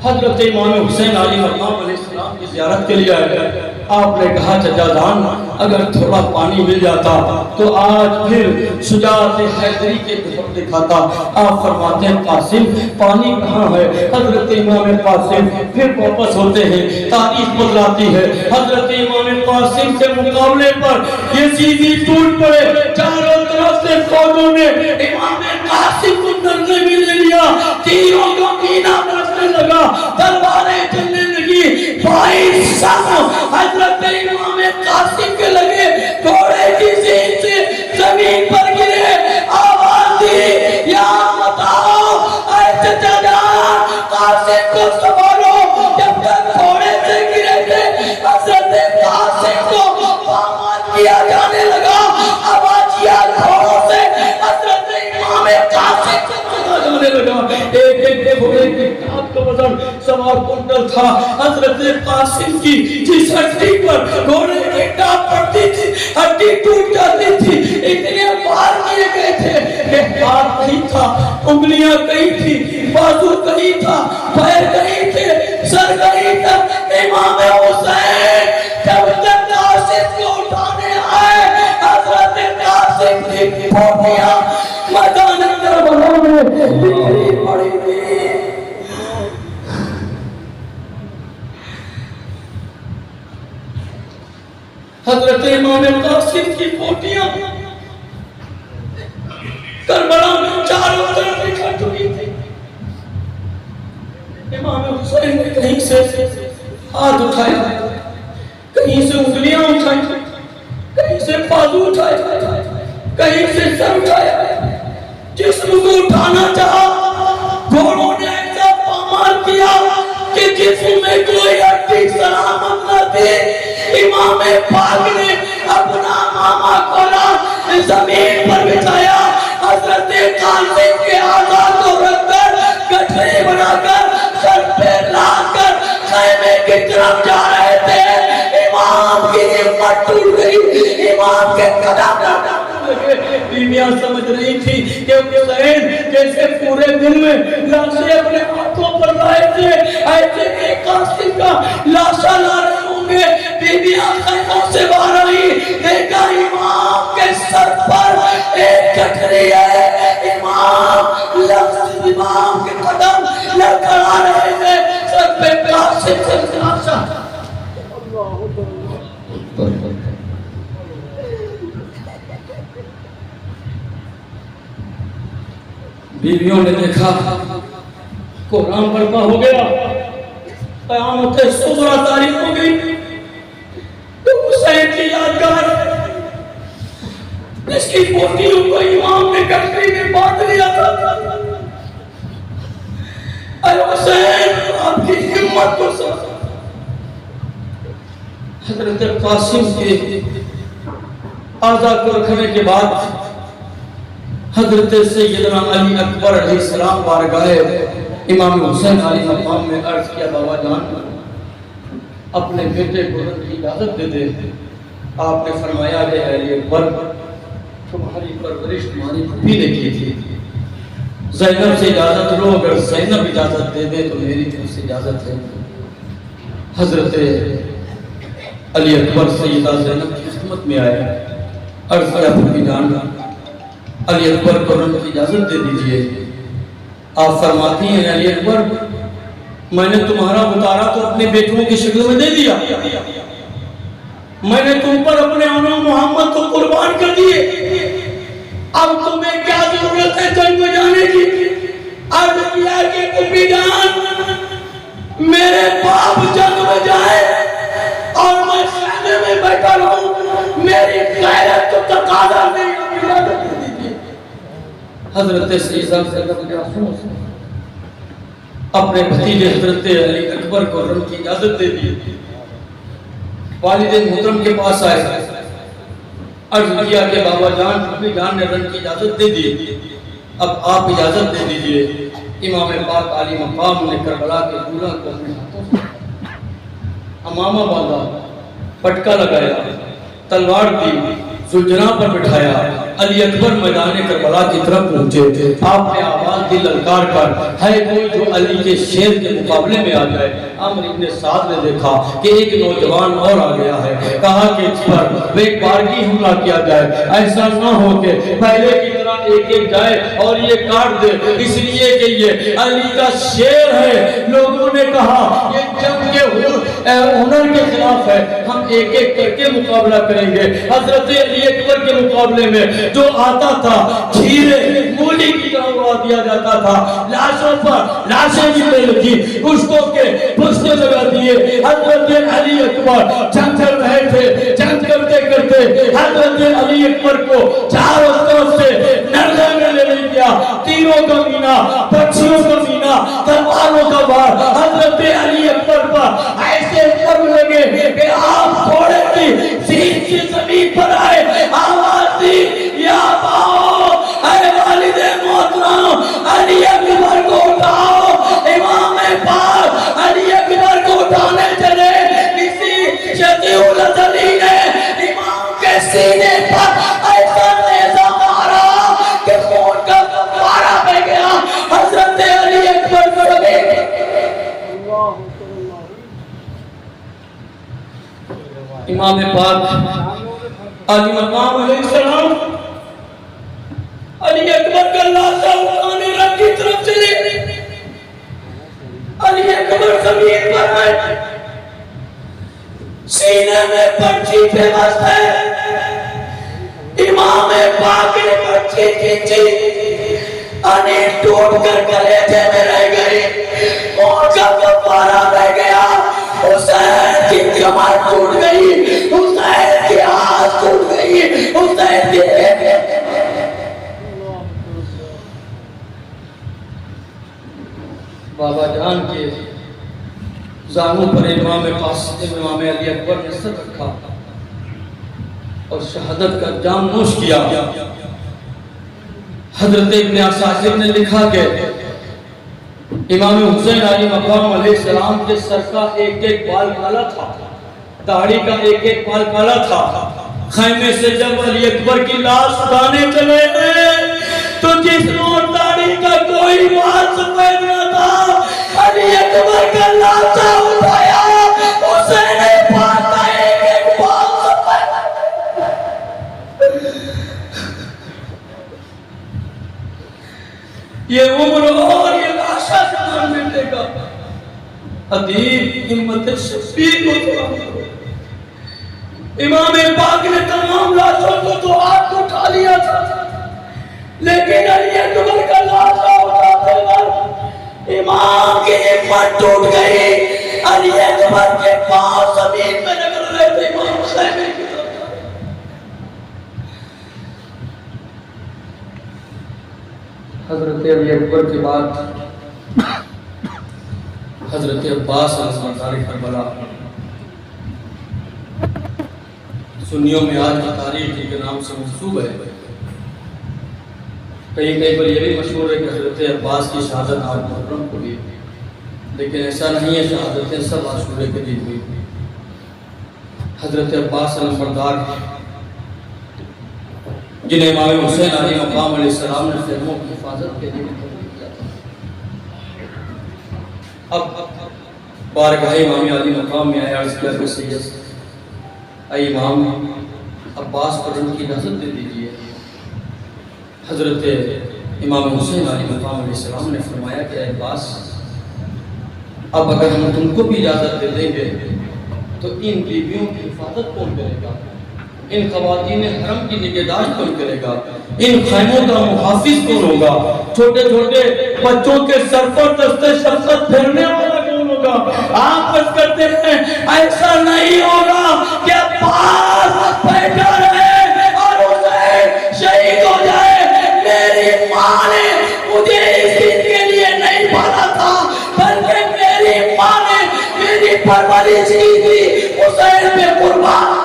حضرت امام حسین علیہ السلام کی زیارت کے لیے آئے۔ آپ نے کہا چچا جان اگر تھوڑا پانی مل جاتا تو آج پھر شجاعت حیدری کے طرف دکھاتا۔ آپ فرماتے ہیں قاسم پانی کہاں ہے؟ حضرت امام قاسم پھر واپس ہوتے ہیں، تاریخ بدلاتی ہے۔ حضرت امام قاسم کے مقابلے پر یزیدی ٹوٹ پڑے، چاروں طرف سے فوجوں نے امام قاسم کو نرنے میں لے لیا، تیروں کا مینہ برسنے لگا، تلواریں چلنے لگی، 22 حضرت امام قاسم کے لگے، گھوڑے کی زین سے زمین پر گرے، آواز دی یا بتاؤ اے چچا جان قاسم کو سنبھالو۔ جب تک گھوڑے سے گرے تھے حضرت قاسم کو پامال کیا جانے لگا، آوازیا گھوڑوں سے حضرت امام قاسم کو سنا جانے لگا۔ ایک ایک گھوڑے کی ٹانپ کا وزن 1.25 کنٹل تھا۔ حضرت قاسم کی جس ہڈی پر گھوڑے کی ٹانپ پڑتی تھی ہڈی ٹوٹ جاتی تھی، اتنے وار کیے گئے تھے کہ ہاتھ نہیں تھا، انگلیاں کہیں تھی، بازو کہیں تھا، پیر کہیں تھے، سر کہیں تھا۔ امام حسین جب تک قاسم کو اٹھانے آئے، حضرت قاسم کی پھوٹیاں میدان کربلا میں بکھری پڑی تھی۔ حضرت امام قاسم کی پھوٹیاں کربلا میں چاروں طرف بکھر چکی تھی۔ امام حسین نے کہیں سے ہاتھ اٹھایا، کہیں سے انگلیاں اٹھائی، بازو اٹھائے، کہیں سے سر اٹھایا، جسم کو اٹھانا چاہا، گھوڑوں نے ایسا پامال کیا کہ جسم میں کوئی ہڈی سلامت نہ تھی۔ امام پاک نے اپنا ماما کھولا، زمین پر بچھایا، حضرت قاسم کے آزاد کو رکھ کر گٹھری بنا کر سر پہ لاد کر خیمے کی طرف جا رہے تھے۔ امام کی ہمت ٹوٹ گئی، امام کے قدم بیویاں سمجھ رہی تھی کہ حسین جیسے پورے دن میں لاشیں اپنے ہاتھوں پر لائے تھے، ایسے کہ قاسم کا لاشا لا رہے ہوں گے۔ بیویاں خیموں سے باہر آئی، دیکھا امام کے سر پر ایک گٹھری ہے۔ امام لفظ امام کے قدم لڑکھڑا رہے تھے، سر پہ قاسم سے لاشا۔ بیویوں نے دیکھا قرآن برپا ہو گیا، قیامت صغریٰ تاریخ ہو گئی۔ تو حسین کی یادگار اس کی پوٹیوں کو امام نے گٹھری میں باندھ لیا تھا۔ اے حسین، آپ کی ہمت کو سمجھا۔ حضرت قاسم کے آزاد کو رکھنے کے بعد حضرت سیدنا علی اکبر علیہ السلام بارگاہ امام حسین علیہ مقام میں عرض کیا، بابا جان اپنے بیٹے کو رکھ کی اجازت دے دے۔ آپ نے فرمایا کہ علی اکبر تمہاری پرورش تمہاری پھوپھی نے کی تھی، زینب سے اجازت لو، اگر زینب اجازت دے دے تو میری طرف سے اجازت ہے۔ حضرت علی اکبر سیدہ زینب کی خدمت میں آئے، عرض کیا پھوپھی جان علی اکبر کو رنگ کی اجازت دے دیجئے۔ آپ فرماتی ہیں علی اکبر میں نے تمہارا اتارا تو اپنے بیٹوں کی شکل میں دے دیا، میں نے تم پر اپنے آنا محمد کو قربان کر دیے، اب تمہیں کیا ضرورت ہے جنگ میں جانے کی؟ عرض کیا کہ پھوپھی جان میرے باپ جنگ میں جائے اور میں خیمے میں بیٹھا رہوں، میری غیرت تو تقاضا نہیں ہے۔ حضرت سیدہ زینب نے اپنے بھتیجے حضرت علی اکبر کو رن کی اجازت دے دی، والد محترم کے پاس آئے، عرض کیا کہ بابا جان اپنی جان نے رن کی اجازت دے دی، اب آپ اجازت دے دیجئے۔ امام پاک علی مقام نے کربلا کے دولہا کو اپنے ہاتھوں سے امامہ باندھا، پٹکا لگایا، تلوار دی، زلجھنا پر بٹھایا، علی اکبر میدان کربلا کی طرف پہنچے تھے۔ آپ نے آواز دی للکار کر، ہے کوئی جو علی کے شیر کے مقابلے میں آ جائے؟ عمر ابن سعد نے دیکھا کہ ایک نوجوان اور آ گیا ہے، کہا کہ اس پر ایک بارگی حملہ کیا جائے، ایسا نہ ہو کہ پہلے کی طرح ایک ایک جائے اور یہ کاٹ دے، اس لیے کہ یہ علی کا شیر ہے۔ لوگوں نے کہا یہ جنگ کے ہنر کے خلاف ہے، ہم ایک ایک کر کے مقابلہ کریں گے۔ حضرت علی اکبر کے مقابلے میں جو آتا تھا کھیرے مولی کی طرح اڑا دیا جاتا تھا، لاشوں پر لاشیں بھی لگی، گشتوں کے پشتے لگا دیے۔ حضرت علی اکبر جنگ کر رہے تھے، جنگ کرتے کرتے حضرت علی اکبر کو چاروں طرف سے نرغے میں لے لیا، تیروں کا مینا، پچھیوں کا مینا، تلواروں کا وار حضرت علی اکبر پر ایسے پڑ لگے کہ آپ گھوڑے کی سین کی زمین پر آئے، آواز دی یا باؤ، اے والد محترم علی اکبر کو اٹھاؤ۔ امام پاک علی اکبر کو اٹھانے چلے، کسی شفیع العدلی نے امام کے سینے پر ایسا نیزہ مارا کہ خون کا فوارہ بہ گیا۔ حضرت علی اکبر کو امام پاک علی مقام علیہ السلام علی اکبر کا لاشا اٹھانے رنگ کی طرف چلے، علی اکبر زمین پر آئے، سینے میں پرچی پہ بست ہے، امام پاک نے پرچی کھینچی، انہیں ٹوٹ کر کلیجے میں رہ گئی، اور کا کفارہ رہ گیا، حسین کی کمر ٹوٹ گئی، حسین کی ہاتھ ٹوٹ گئی حسین دیکھے بابا جان کے زانوں پر امام علی اکبر نے سر رکھا اور شہادت کا جام نوش کیا. حضرت ابن عساکر نے لکھا کہ امام حسین علیہ مقام علیہ السلام کے سر کا ایک ایک بال کالا تھا, داڑھی کا ایک ایک بال کالا تھا. خیمے سے جب علی اکبر کی لاش اٹھانے چلے گئے تو جسم اور داڑھی کا کوئی بال سفید نہ تھا. علی اکبر کا لاشا اٹھایا, حسین پاک کا ایک ایک بال سفید. یہ عمر اور یہ لاشا سے ملنے کا ادیب ہمت شفیق کو امام پاک نے تمام لاشوں کو تو آپ کو اٹھا لیا تھا, لیکن علی اکبر کا لاشا اٹھاتے وقت امام کی ہمت ٹوٹ گئی. علی اکبر کے پاس زمین میں رگڑ رہے تھے امام خیمے کی طرف. حضرت علی اکبر کے بعد حضرت عباس سردار کربلا سنیوں میں آج کی تاریخ کے نام سے منسوب ہے. کہیں کہیں پر یہ بھی مشہور ہے کہ حضرت عباس کی شہادت آج محرم کو ہوئی, لیکن ایسا نہیں ہے. شہادتیں سب عاشورے کے دن ہوئی. حضرت عباس سردار جنہیں امام حسین علیہ مقام علیہ السلام نے خیموں کی حفاظت کے لیے کیا تھا. اب بارگاہ امام علی مقام میں آیا عرض کیا کہ سید اے امام عباس پر ان کی اجازت دے دیجیے. حضرت امام حسین علیہ مقام علیہ السلام نے فرمایا کہ اے عباس اب اگر ہم تم کو بھی اجازت دے دیں گے تو ان بیویوں کی حفاظت کون کرے گا, ان خواتین حرم کی نگہداشت کون کرے گا, ان خیموں کا محافظ کون ہوگا, چھوٹے چھوٹے بچوں کے سر پر دست شفقت پھیرنے والا کون ہوگا. آپ بس کرتے ہیں ایسا نہیں ہوگا کہ عباس بیٹھا رہے اور حسین شہید ہو جائے. میری ماں نے مجھے اس دن کے لیے نہیں پالا تھا, بلکہ میری ماں نے میری پرورش کی تھی حسین پہ قربان.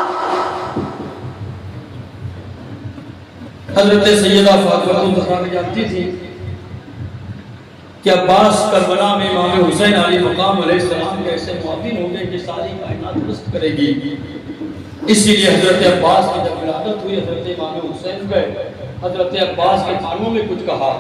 حضرت سیدہ فاطمہ الزہرا جانتی تھی کہ عباس کربلا میں امام حسین علیہ مقام علیہ السلام کے ایسے معاون ہوں گے کہ ساری کائنات درست کرے گی. اسی لیے حضرت عباس کی جب ولادت ہوئی حضرت امام حسین پہ حضرت عباس کے کانوں میں کچھ کہا.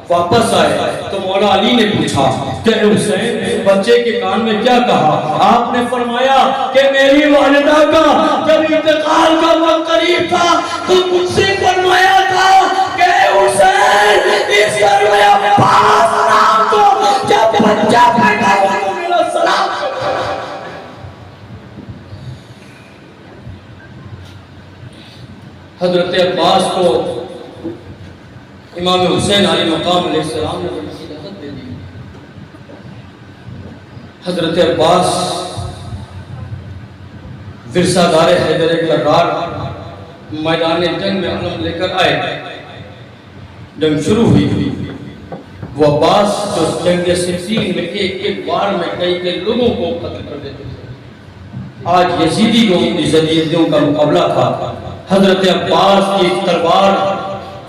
واپس آئے تو مولا علی نے پوچھا کہ حسین بچے کے کان میں کیا کہا. آپ نے فرمایا کہ میری والدہ کا جب انتقال کا وقت قریب تھا تو مجھ سے فرمایا تھا کہ حسین اس گھر میں عباس نام کو جب بچہ پیدا ہو تو میرا سلام. حضرت عباس کو امام حسین علیہ مقام علیہ السلام نے اجازت دے دی. حضرت عباس ورثہ دار حیدر کرار میدان جنگ میں علم لے کر آئے. جنگ شروع ہوئی. وہ عباس جو جنگ صفین میں ایک ایک بار میں کئی کئی لوگوں کو قتل کر دیتے تھے. آج یزیدیوں کا مقابلہ تھا. حضرت عباس کی تلوار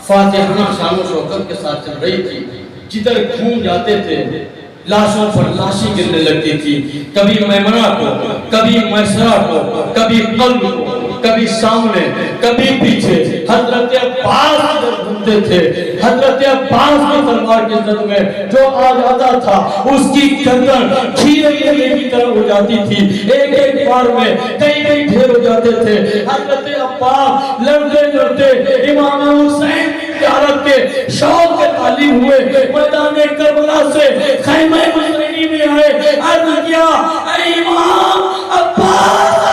فاتحانہ شان و شوکت کے ساتھ چل رہی تھی. جدھر گھوم جاتے تھے لاشوں پر لاشیں گرنے لگتی تھی. کبھی میمنہ کو, کبھی میسرہ کو, کبھی قلب کو, کبھی سامنے, کبھی پیچھے. حضرت عباس ادھر گھومتے تھے. حضرت عباس کی تلوار کے زد میں جو آ جاتا تھا اس کی گردن کھیرے کی طرح ہو جاتی تھی. ایک ایک بار میں کئی کئی ڈھیر ہو جاتے تھے. حضرت عباس لڑتے لڑتے امام حسین زیارت کے شوق کے تعلیم ہوئے. میدان کربلا سے خیمہ مصرعی میں آئے. عرض کیا اے امام عباس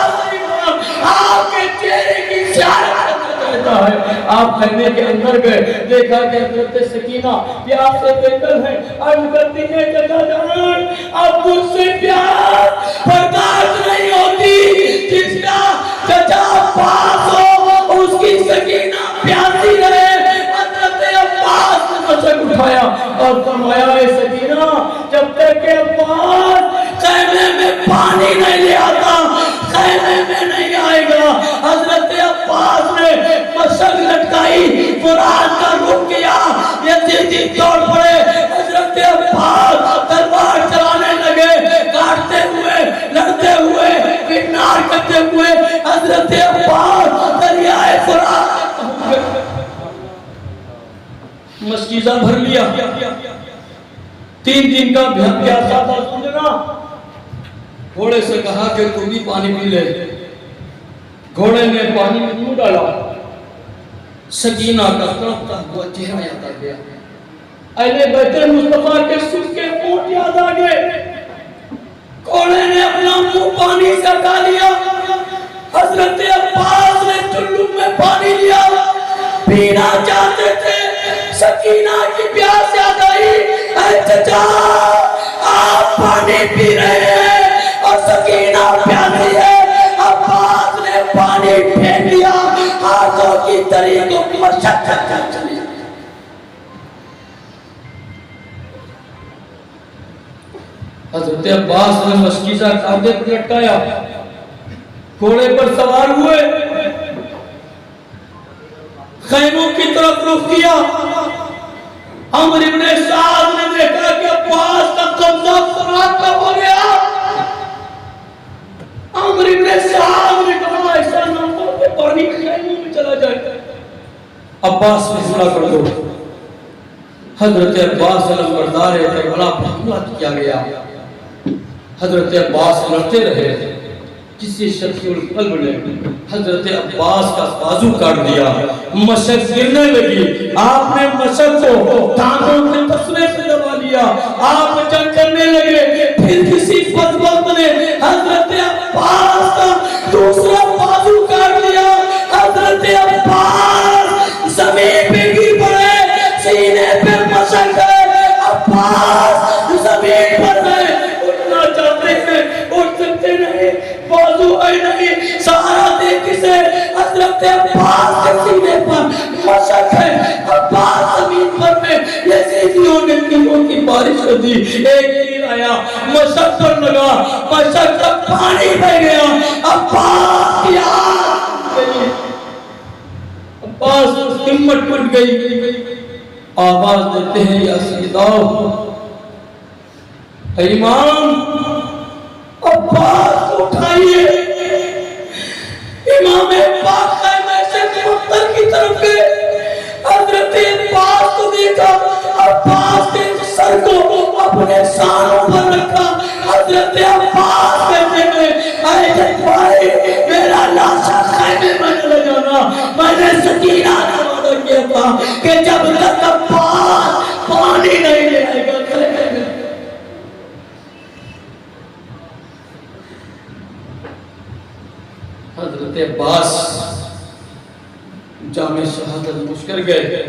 آپ کے چہرے کی زیارت کرتا ہے. آپ خیمے کے اندر گئے, دیکھا کہ حضرت سکینہ پیار سے بیٹھل ہے. عرض کرتی ہے چچا جان اب مجھ سے پیار برداشت نہیں ہوتی. جس کا چچا عباس ہو فرمایا اے سکینہ جب تک کہ عباس خیمے میں پانی نہیں لے آتا خیمے میں نہیں آئے گا۔ حضرت عباس نے مشک لٹکائی، فرات کا رخ کیا، یزیدی دوڑ پڑے، حضرت عباس تلوار چلانے لگے، کاٹتے ہوئے، لڑتے ہوئے، کنار کرتے ہوئے حضرت عباس دریائے فرات مشکیزہ بھر لیا۔ 3 دن کا پیاسا تھا سمجھنا۔ گھوڑے سے کہا کہ تم بھی پانی پی لے، گھوڑے نے پانی میں منہ ڈالا، سکینہ کا تڑپتا ہوا چہرہ یاد آ گیا، اہل بیت مصطفیٰ کے سن کے ہونٹ یاد آ گئے۔ گھوڑے نے اپنا منہ پانی سے ہٹا لیا، حضرت عباس نے چلو میں پانی لیا، پینا چاہتے تھے، سکینہ کی پیاس یاد آئی، اے چچا آپ پانی پی رہے ہیں اور سکینہ پیاسی ہے۔ عباس نے پانی پھینک لیا، ہاتھوں کی تری کو مشقت چلی۔ حضرت عباس نے مشکیزہ کاندھے پر لٹکایا، گھوڑے پر سوار ہوئے، خیموں کی طرف رخ کیا۔ عمر ابن سعد نے دیکھا کہ عباس کا قبضہ فرات کا ہو گیا۔ عمر ابن سعد نے کہا ایسا نہ ہو کہ پانی خیموں میں چلا جائے۔ عباس فیصلہ کر دو۔ حضرت عباس علمبردار کربلا پر حملہ کیا گیا۔ حضرت عباس لڑتے رہے، کسی شفیع القلب نے حضرت عباس کا بازو کاٹ دیا، مشک گرنے لگی، آپ نے مشک کو ٹانگوں کے تسمے سے دبا لیا، آپ جنگ کرنے لگے، پھر کسی بدبخت نے حضرت عباس کا دوسرا بازو کاٹ دیا، حضرت عباس زمین پہ گر پڑے، سینے پہ مشک ہے، عباس زمین پر ہے، اٹھنا چاہتے ہیں اٹھ سکتے نہیں، بازو ہے نہیں، سہارا دے کسے؟ حضرت عباس کے سینے پر مشک ہے، عباس زمین پر میں یزیدیوں نے تیروں کی بارش کر دی، ایک تیر آیا مشک پر لگا، مشک کا پانی بہ گیا، عباس کی آنکھ گئی، عباس ہمت ٹوٹ گئی، آواز دیتے ہیں یا سیداؤ امام عباس کو اٹھائیے۔ امام پاک خیمے سے مقتل کی طرف گئے، حضرت عباس کو دیکھا، عباس کے سر کو اپنے سانوں پر رکھا، حضرت عباس کہتے ہیں اے جتبائی میرا لاشا خیمے میں نہ جانا، میں نے سکینہ کا وعدہ کیا تھا کہ جب تک عباس پانی نہیں لے آئے گا خیمے میں۔ حضرت عباس جامع شہادت نوش کر گئے،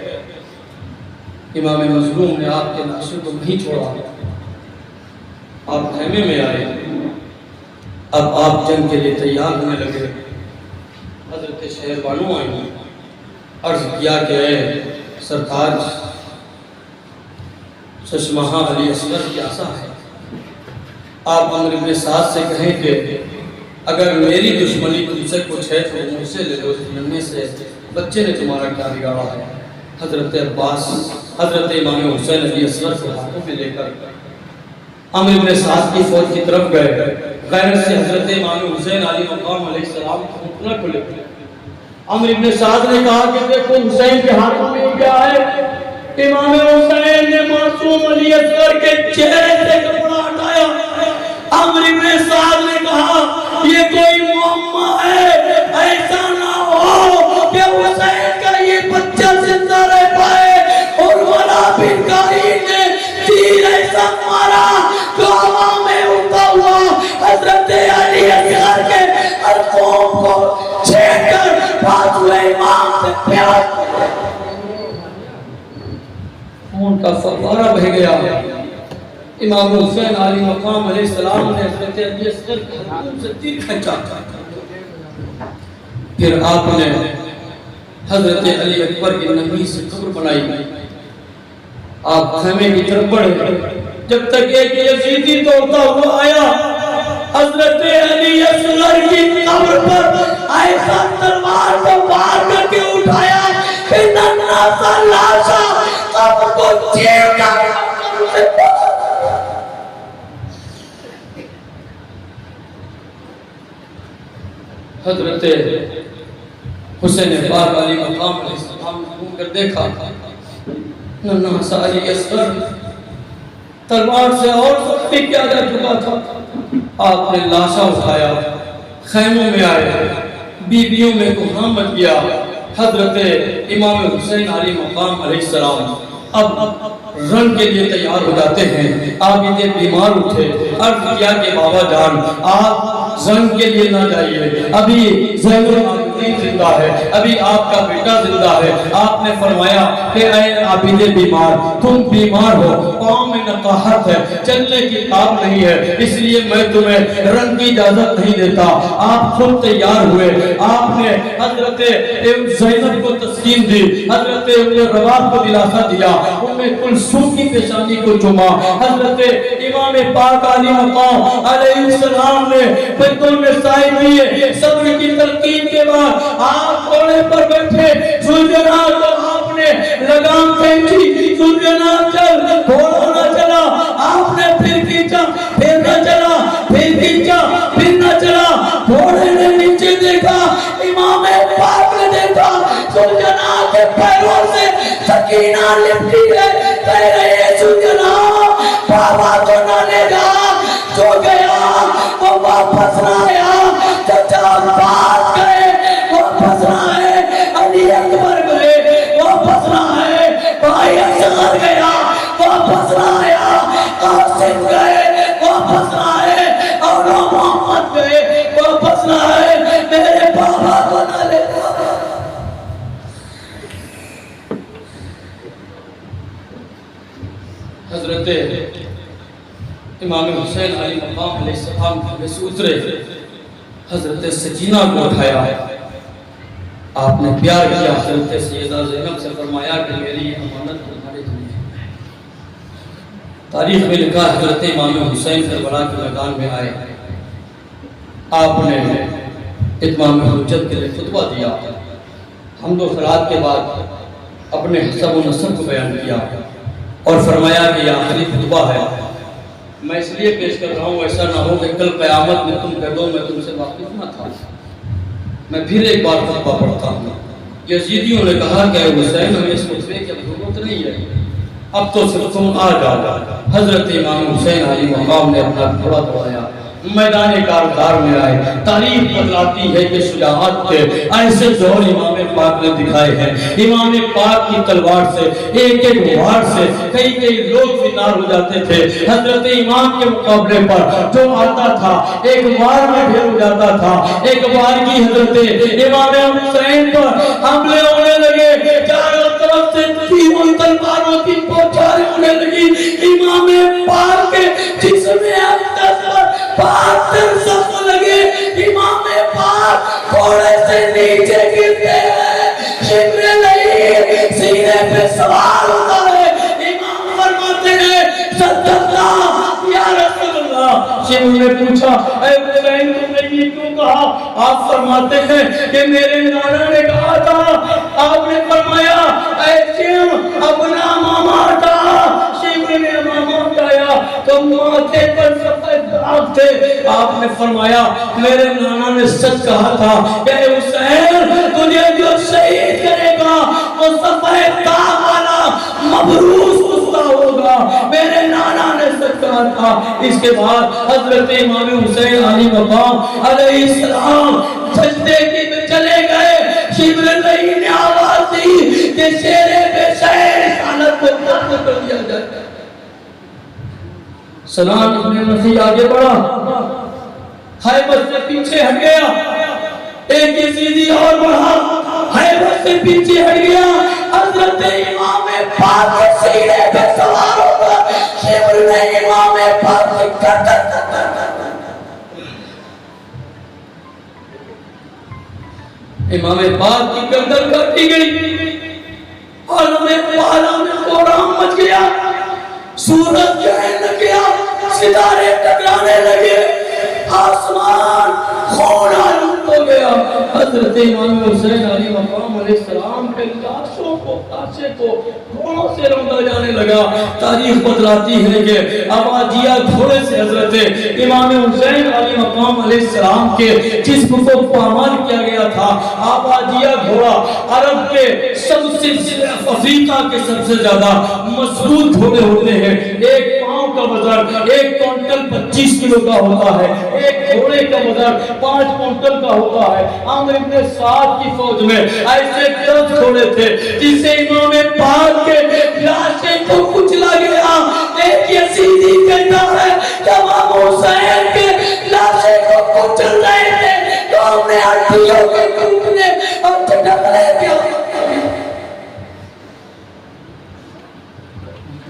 امام مظلوم نے آپ کے نقشے کو نہیں چھوڑا، آپ خیمے میں آئے، اب آپ جنگ کے لیے تیار ہونے لگے۔ حضرت شہر بانو آئی، عرض کیا کہ اے سرتاج ششمہا علی اصغر کی عصا ہے، آپ عمر ابن سعد سے کہیں کہ اگر میری دشمنی تم سے کچھ ہے تو مجھ سے لے لو، اس ننے سے بچے نے تمہارا کیا بگاڑا ہے۔ حضرت عباس حضرت امام حسین علی اصغر کو ہاتھوں میں لے کر عمر ابن سعد کی فوج کی طرف گئے، غیرت سے حضرت امام حسین علی مقام علیہ السلام کو نہ کھلے۔ عمر ابن سعد نے کہا کہ دیکھو حسین کے ہاتھوں میں کیا ہے؟ امام حسین نے معصوم علی اصغر کے چہرے سے کپڑا ہٹایا۔ عمر ابن سعد نے کہا یہ کوئی معمہ ہے، ایسا نہ ہو کہ حسین کا یہ بچہ زندہ رہ پائے، اور ولا بن قائد نے تیر ایسا مارا جو ہوا میں اڑتا ہوا حضرت علی اصغر کے ارقوم کو چھیڑ کر بازو امام سے پیار کیا، خون کا فوارہ بہہ گیا۔ امام حسین علی مقام علیہ السلام نے حضرت علی اصغر کے ارقوم سے تیر کھینچا، پھر آپ نے حضرت علی اکبر کی نبی سے قبر بنائی، آپ خیمے کی طرف بڑھے، جب تک ایک یزیدی دوڑتا ہوا آیا، حضرت علی اصغر کی قبر پر ایسا تلوار کو وار کر کے اٹھایا کہ ننھا سا لاشا قبر کو چیر کر حضرت حسین پاک علی مقام علیہ السلام نے گھوم کر دیکھا، ننھا سا علی اصغر تلوار سے اور سختی کیا جا چکا تھا۔ آپ نے لاشا اٹھایا، خیموں میں آئے، بیویوں میں کوہامت کیا۔ حضرت امام حسین علی مقام علیہ السلام اب رن کے لیے تیار ہو جاتے ہیں۔ عابد بیمار اٹھے، عرض کیا کہ بابا جان آپ زنگ کے لیے نہ جائیے، ابھی زین العابدین زندہ ہے، ابھی آپ کا بیٹا زندہ ہے۔ آپ نے فرمایا کہ اے عابد بیمار، تم بیمار ہو، پاؤں میں نقاہت ہے، چلنے کی طاقت نہیں ہے، اس لیے میں تمہیں رن کی اجازت نہیں دیتا۔ آپ خود تیار ہوئے، آپ نے حضرت زینب کو تسکین دی، حضرت رباب کو دلاسا دیا، کلثوم کی پیشانی کو چوما۔ حضرت امام پاک علی مقام علیہ السلام نے بیتوں میں سائے دیے، صبر کی تلقین کے بعد آپ گھوڑے پر بیٹھے، سوجنا تو آپ نے لگام کھینچی، سوجنا چل، گھوڑا نہ چلا، آپ نے پھر کھینچا، پھر نہ چلا، پھر کھینچا، پھر نہ چلا، گھوڑے نے نیچے دیکھا، امام پاک نے دیکھا، سوجنا کے پیروں سے سکینہ لپٹی ہے، کہہ رہے سوجنا بابا تو نہ لے جا، جو گیا وہ واپس نہ آیا، چچا عباس گئے واپس نہ آئے، علی اکبر گئے واپس نہ آئے، بھائی اصغر گیا واپس نہ آیا، قاسم گئے واپس نہ آئے، اور محمد گئے واپس نہ آئے، میرے بابا کو نہ لے جا۔ حضرت امام حسین علی مقام علیہ السلام میں سے اترے، حضرت سکینہ کو اٹھایا، آپ نے پیار کیا، حضرت سیدہ زینب سے فرمایا کہ میری امانت تمہارے لیے ہے۔ تاریخ میں لکھا حضرت امام حسین کربلا کے میدان میں آئے، آپ نے اتمام حجت کے لیے خطبہ دیا، حمد و ثناء کے بعد اپنے حسب و نسب کو بیان کیا اور فرمایا کہ یہ آخری خطبہ ہے، میں اس لیے پیش کر رہا ہوں ایسا نہ ہو کہ کل قیامت میں تم کہہ دو میں تم سے واقف نہ تھا۔ میں پھر ایک بار خطبہ پڑھتا ہوں۔ یزیدیوں نے کہا کہ اے حسین ہمیں اس خطبے کی ضرورت نہیں ہے، اب تو صرف تم آ جاؤ۔ حضرت امام حسین علی مقام نے اپنا گھوڑا دوڑایا، میدان کارزار میں آئے۔ تاریخ بتلاتی ہے کہ شجاعت کے ایسے جوہر امام پاک نے دکھائے ہیں۔ امام پاک کی تلوار سے ایک ایک وار سے کئی کئی لوگ فنار ہو جاتے تھے۔ حضرت امام کے مقابلے پر جو آتا تھا ایک وار میں ڈھیر ہو جاتا تھا۔ ایک وار کی حضرت امام حسین پر حملے ہونے لگے، چاروں طرف سے تیروں تلواروں کی بوچھاریں ہونے لگی۔ امام پاک کے جسم اقدس پر پاتھر سخت لگے، امام پاک گھوڑے سے نیچے گرتے ہیں، جبریل نہیں سینے پہ سوار ہوتا ہے۔ امام فرماتے ہیں صدقتا یا رسول اللہ۔ جبریل نے پوچھا اے حسین تم نے یہ کیوں کہا؟ آپ فرماتے ہیں کہ میرے نانا نے کہا تھا، آپ نے فرمایا اے شیم اپنا ماما ہٹا۔ شیم نے ماما ہٹایا تو ماتھے پر سفید داغ تھے۔ آپ نے فرمایا میرے نانا نے سچ کہا تھا کہ حسین تجھے جو شہید کرے گا وہ سفید داغ والا مبروس غصہ ہوگا۔ میرے نانا نے سچ کہا تھا۔ اس کے بعد حضرت امام حسین علی مقام علیہ السلام سجدے کی میں چلے گئے۔ جبریل نے آواز دی کہ شیر بے شیر رسالت کو قتل کر دیا جائے۔ سلام ابن مسیح آگے بڑھا، خیبر سے پیچھے ہٹ گیا، ایک یزیدی اور بڑھا، خیبر سے پیچھے ہٹ گیا۔ حضرت امام پاک کے سینے پہ سوار ہوگا، شبر نے امام پاک کی گردن امام پاک کی گردن کاٹی گئی، عالم پالا میں قرآن مچ گیا۔ سورج گرنے لگا، ستارے ٹکرانے لگے، آسمان خون آلود ہو گیا۔ حضرت امام حسین علیہ مقام علیہ السلام کے لاشوں کو لاشے کو گھوڑوں سے روندا جانے لگا۔ تاریخ بتلاتی ہے کہ اباجیہ گھوڑے سے حضرت امام حسین علیہ مقام علیہ السلام کے جسم کو پامال کیا گیا تھا۔ اباجیہ گھوڑا عرب کے سب سے افریقہ کے سب سے زیادہ مضبوط گھوڑے ہوتے ہیں۔ ایک پاؤں کا وزن 1 کوئنٹل 25 کلو کا ہوتا ہے، ایک گھوڑے کا وزن 5 کوئنٹل کا ہوتا ہے۔ عامر ابن سعد کی فوج میں ایسے 10 گھوڑے تھے جسے امام پاک کے لاشے کو کچلا گیا۔ ایک یزیدی کہتا ہے کہ امام حسین کے لاشے کو کچل رہے تھے تو ہم نے ہڈیوں کے ٹوٹنے اور چٹکنے کیا۔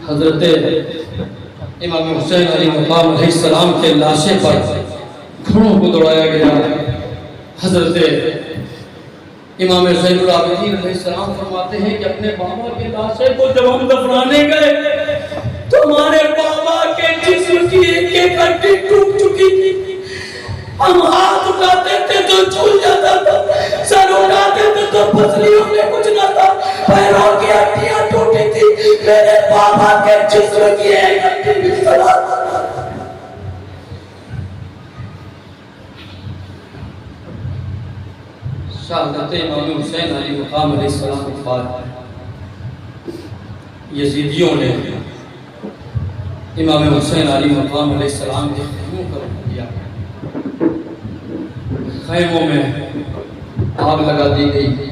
حضرت امام حسین علیہ مقام علیہ السلام کے لاشے پر گھوڑوں کو دوڑایا گیا۔ حضرت امام زین العابدین علیہ السلام فرماتے ہیں کہ اپنے بابا کے لاشے کو جب ہم دفنانے گئے تو ہمارے بابا کے جسم کی ایک ایک ہڈی ٹوٹ چکی تھی۔ ہم ہاتھ اٹھاتے تھے تو جھول جاتا تھا، سر اٹھاتے تھے تو پسلیوں میں کچھ نہ تھا، پیروں کی ہڈیاں ٹوٹی تھی، میرے بابا کے جسم کی ایک ہڈی بھی سلامت۔ شہادت امام حسین علیہ مقام علیہ السلام کے بعد یزیدیوں نے امام حسین علیہ مقام علیہ السلام کے خیموں کا رخ کیا۔ خیموں میں آگ لگا دی گئی،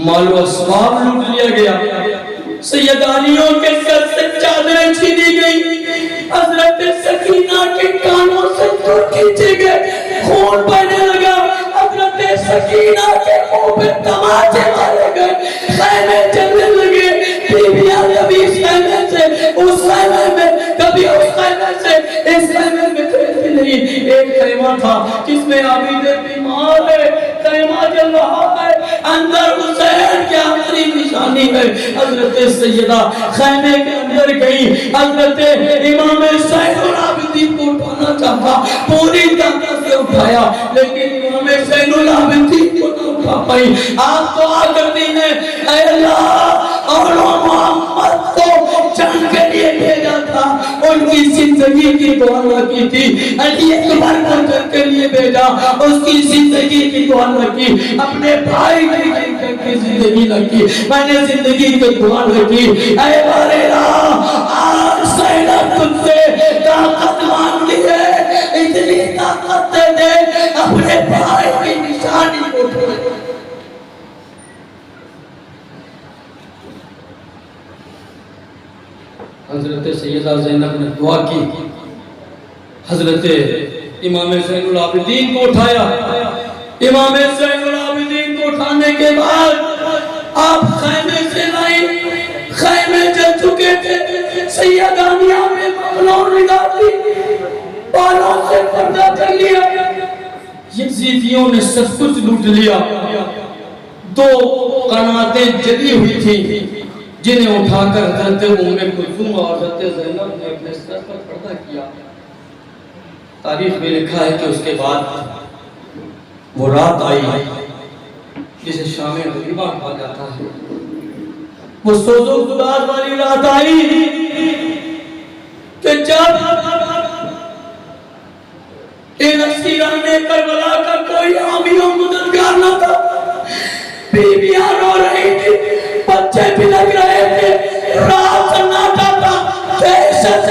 مال و اسباب لوٹ لیا گیا، سیدانیوں کے سر سے چادریں چھینی گئی، حضرت سکینہ کے کانوں سے دور کھینچے گئے، خون بہنے لگا، حضرت سکینہ کے منہ پہ تماچے مارے گئے، خیمے چلنے لگے، بیویاں کبھی اس خیمے سے اس خیمے میں، کبھی اس خیمے سے اس خیمے میں کھیلتی نہیں۔ ایک خیمہ تھا جس میں عابد بیمار ہے، خیمہ جل رہا ہے، اندر حسین کی آخری نشانی ہے۔ حضرت سیدہ خیمے کے اندر گئی، حضرت امام زین العابدین کو اٹھانا چاہا، پوری طاقت سے اٹھایا، لیکن امام زین العابدین کو نہ اٹھا پائی۔ آپ دعا کرتی ہیں، اے اللہ اور محمد کو جنگ کے لیے بھیجا تھا، ان کی زندگی کی دعا نہ کی تھی، علی اکبر کو جنگ کے لیے بھیجا، اس کی زندگی کی دعا نہ کی، اپنے بھائی کی زندگی نہ کی، میں نے زندگی کی دعا نہ کی۔ اے بارے آج زینب تجھ سے طاقت مانگتی ہے، اتنی طاقت دے دے اپنے بھائی کی نشانی کو چھوڑے۔ حضرت سیدہ زینب نے دعا کی، حضرت امام زین العابدین کو اٹھایا، امام زین العابدین کو اٹھانے کے بعد آپ خیمے سے لائیں، خیمے جل چکے تھے، سیدانیہ میں مغلون نگاتی، بالوں سے پردہ کر لیا، یزیدیوں نے سب کچھ لوٹ لیا۔ 2 قناتیں جلی ہوئی تھی جنہیں اٹھا کر حضرت ام کلثوم اور حضرت زینب نے اپنے سر پر پردہ کیا۔ تاریخ میں لکھا ہے کہ اس کے بعد وہ رات آئی جسے شام غریبہ کہا جاتا ہے، وہ سوز و گداز والی رات آئی کہ جب ان اسیران کربلا کا کوئی حامی و مددگار نہ تھا، بیویاں رو رہی تھی، بچے بلک رہے تھے، رات سناٹا تھا، دہشت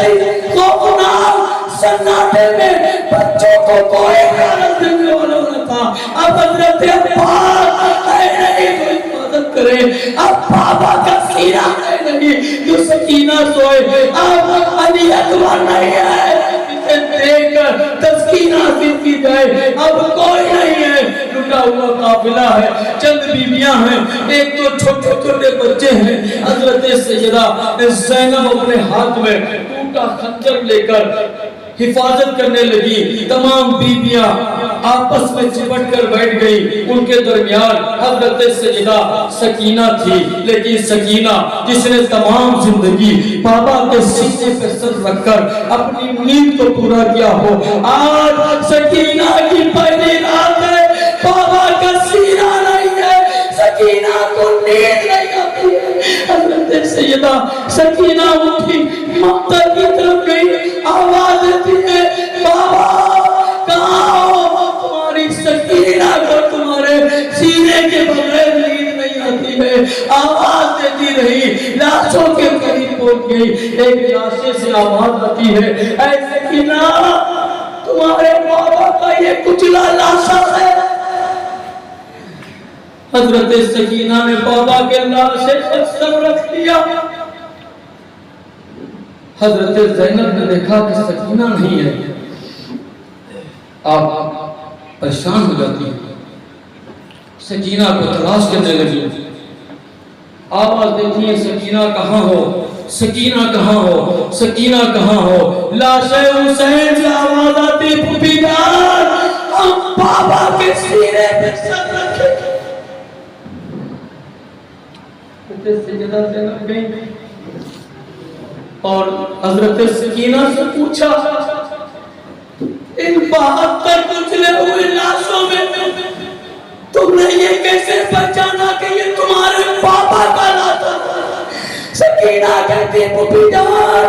خوفناک سناٹے میں بچوں کو کوئی غرض دینے والا نہ تھا۔ اب حضرت عباس اے نہیں تو حفاظت کرے، اب بابا کا سینہ اے نہیں جو سکینہ سوئے، اب علی اکبر نہیں ہے جسے دیکھ کر تسکین حاصل کی جائے، اب کوئی نہیں ہے، لٹا ہوا قافلہ ہے، چند بیویاں ہیں، ایک تو چھوٹے چھوٹے بچے ہیں۔ حضرت سیدہ زینب اپنے ہاتھ میں ٹوٹا خنجر لے کر حفاظت کرنے لگی، تمام بیویاں آپس میں چپٹ کر بیٹھ گئی. ان کے درمیان حضرت سیدہ سکینہ تھی. لیکن سکینہ جس نے تمام زندگی بابا کے سینے پہ سر رکھ کر اپنی نیند کو پورا کیا ہو, آج سکینہ کی پہلی رات ہے, بابا کا سینہ نہیں ہے, سکینہ کو نیند نہیں آتی ہے. حضرت سیدہ سکینہ اٹھی, مقتل کی طرف گئی, آواز دیتی ہے بابا کہاں ہو؟ تمہاری سکینہ کو تمہارے سینے کے بغیر نیند نہیں آتی ہے. آواز دیتی رہی, لاشوں کے قریب پہنچ گئی. ایک لاشے سے آواز آتی ہے, اے سکینہ تمہارے بابا کا یہ کچلا لاشا ہے. حضرت سکینہ نے بابا کے لاشے پر سر رکھ دیا. حضرت زینب نے دیکھا کہ سکینہ نہیں ہے. آپ پریشان ہو جاتی ہیں, سکینہ کو تلاش کرنے لگی. آواز دیتی ہیں سکینہ کہاں ہو, سکینہ کہاں ہو, سکینہ کہاں ہو. لاش حسین سے آواز آتی, پھوپھی جان ہم بابا کے سینے پہ سر رکھے. سجدہ زینب گئی اور حضرت سکینہ سے پوچھا, ان 72 کچلے ہوئے لاشوں میں تم نے یہ کیسے پہچانا کہ یہ تمہارے بابا کا لاش ہے؟ سکینہ کہتی پھوپھی جان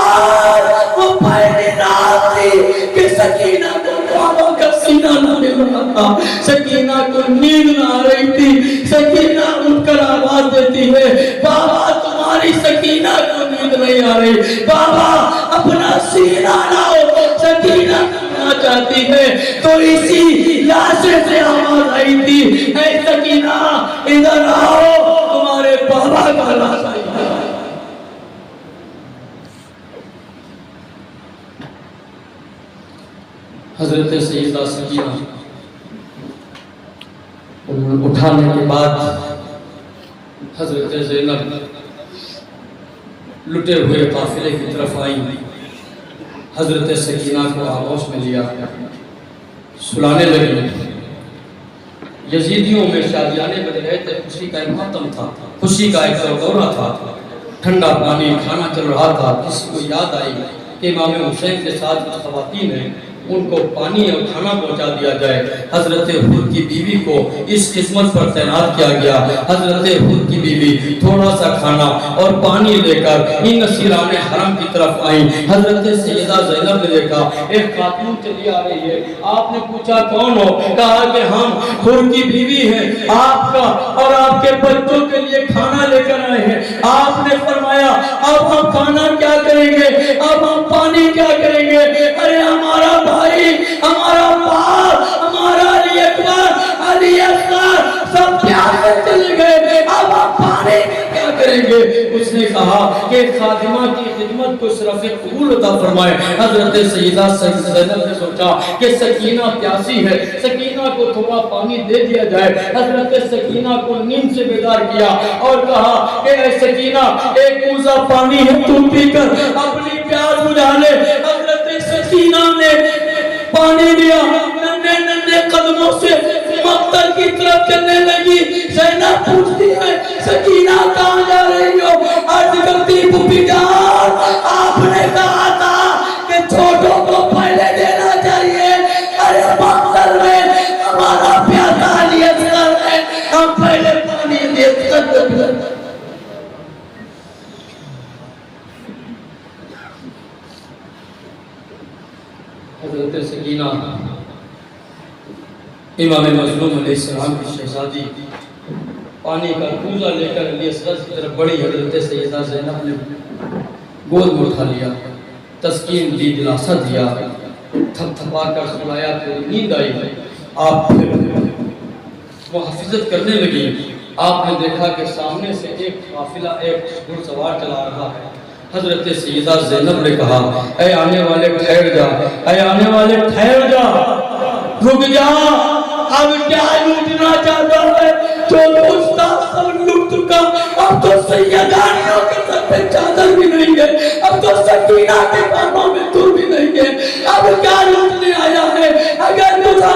آج وہ پہلی رات تھی کہ سکینہ کو بابا کا سینہ نہ مل رہا تھا, سکینہ کو نیند نہ آ رہی تھی. سکینہ اٹھ کر آواز دیتی ہے بابا تمہاری سکینہ کو نیند نہیں آ رہی, بابا اپنا سینہ لاؤ. سکینہ کرنا چاہتی ہے تو اسی لاشے سے آواز آئی تھی, اے سکینہ ادھر آؤ تمہارے بابا کا لاش آئی ہے. حضرت سیدہ سکینہ اٹھانے کے بعد حضرت زینب لٹے ہوئے قافلے کی طرف آئی. حضرت سکینہ کو آغوش میں لیا, سلانے لگی. یزیدیوں میں شادیانے بن رہے تھے, خوشی کا ایک ماتم تھا, خوشی کا ایک دورہ تھا, ٹھنڈا پانی کھانا چل رہا تھا. کسی کو یاد آئی کہ امام حسین کے ساتھ کچھ خواتین ہیں, ان کو پانی اور کھانا پہنچا دیا جائے. حضرت حر کی بیوی کو اس قسمت پر تعینات کیا گیا. حضرت حر کی بیوی تھوڑا سا کھانا اور پانی لے کر ان نصیران حرم کی طرف آئیں. حضرت سیدہ زینب نے دیکھا ایک خاتون چلی آ رہی ہے. آپ نے پوچھا کون ہو؟ کہا کہ ہم حر کی بیوی ہیں, آپ کا اور آپ کے بچوں کے لیے کھانا لے کر آئے ہیں. آپ نے فرمایا اب ہم کھانا کیا کریں گے, اب ہم پانی کیا کریں گے؟ ارے ہمارا بھائی, ہمارا باپ, ہمارا علی اکبر, علی اصغر سب پیاسے چلے گئے, اب ہم پانی کیا کریں گے؟ اس نے کہا کہ خادمہ کی خدمت کو شرف قبول عطا فرمائے. حضرت سیدہ زینب نے سوچا کہ سکینہ پیاسی ہے, سکینہ کو تھوڑا پانی دے دیا جائے. حضرت سکینہ کو نیند سے بیدار کیا اور کہا کہ اے سکینہ ایک کوزہ پانی ہے, تو پی کر اپنی پیاس بجھا لے. حضرت سکینہ نے پانی دیا, ننھے ننھے قدموں سے مقتل کی طرف چلنے لگی. زینب پوچھتی ہے سکینہ کہاں جا رہی ہو؟ عرض کرتی پھوپھی جان آپ نے کہا تھا کہ چھوٹوں کو پہلے دینا چاہیے. ارے مقتل میں ہمارا پیاسا علی اصغر ہے, ہم پہلے پانی دے سکتے. حضرت سکینہ امام مظلوم علیہ السلام کی شہزادی پانی کا کوزہ لے کر علی اصغر کی طرف بڑی. حضرت سیدہ زینب نے گود میں اٹھا لیا, تسکین دی, دلاسا دیا, تھپ تھپا کر سلایا تو نیند آئی. آپ پھر محافظت کرنے لگی. آپ نے دیکھا کہ سامنے سے ایک قافلہ ایک گھڑ سوار چلا رہا ہے. حضرت سیدہ زینب نے کہا اے آنے والے ٹھہر جا, اے آنے والے ٹھہر جا, رک جا, اب کیا لوٹنا چاہتا ہے؟ جو لوٹتا سب لوٹ چکا. اب تو سیدانیوں کے سر پہ چادر بھی نہیں ہے, اب تو سکینہ کے کانوں میں دور بھی نہیں ہے. اب کیا لوٹنے آیا ہے؟ اگر تجھا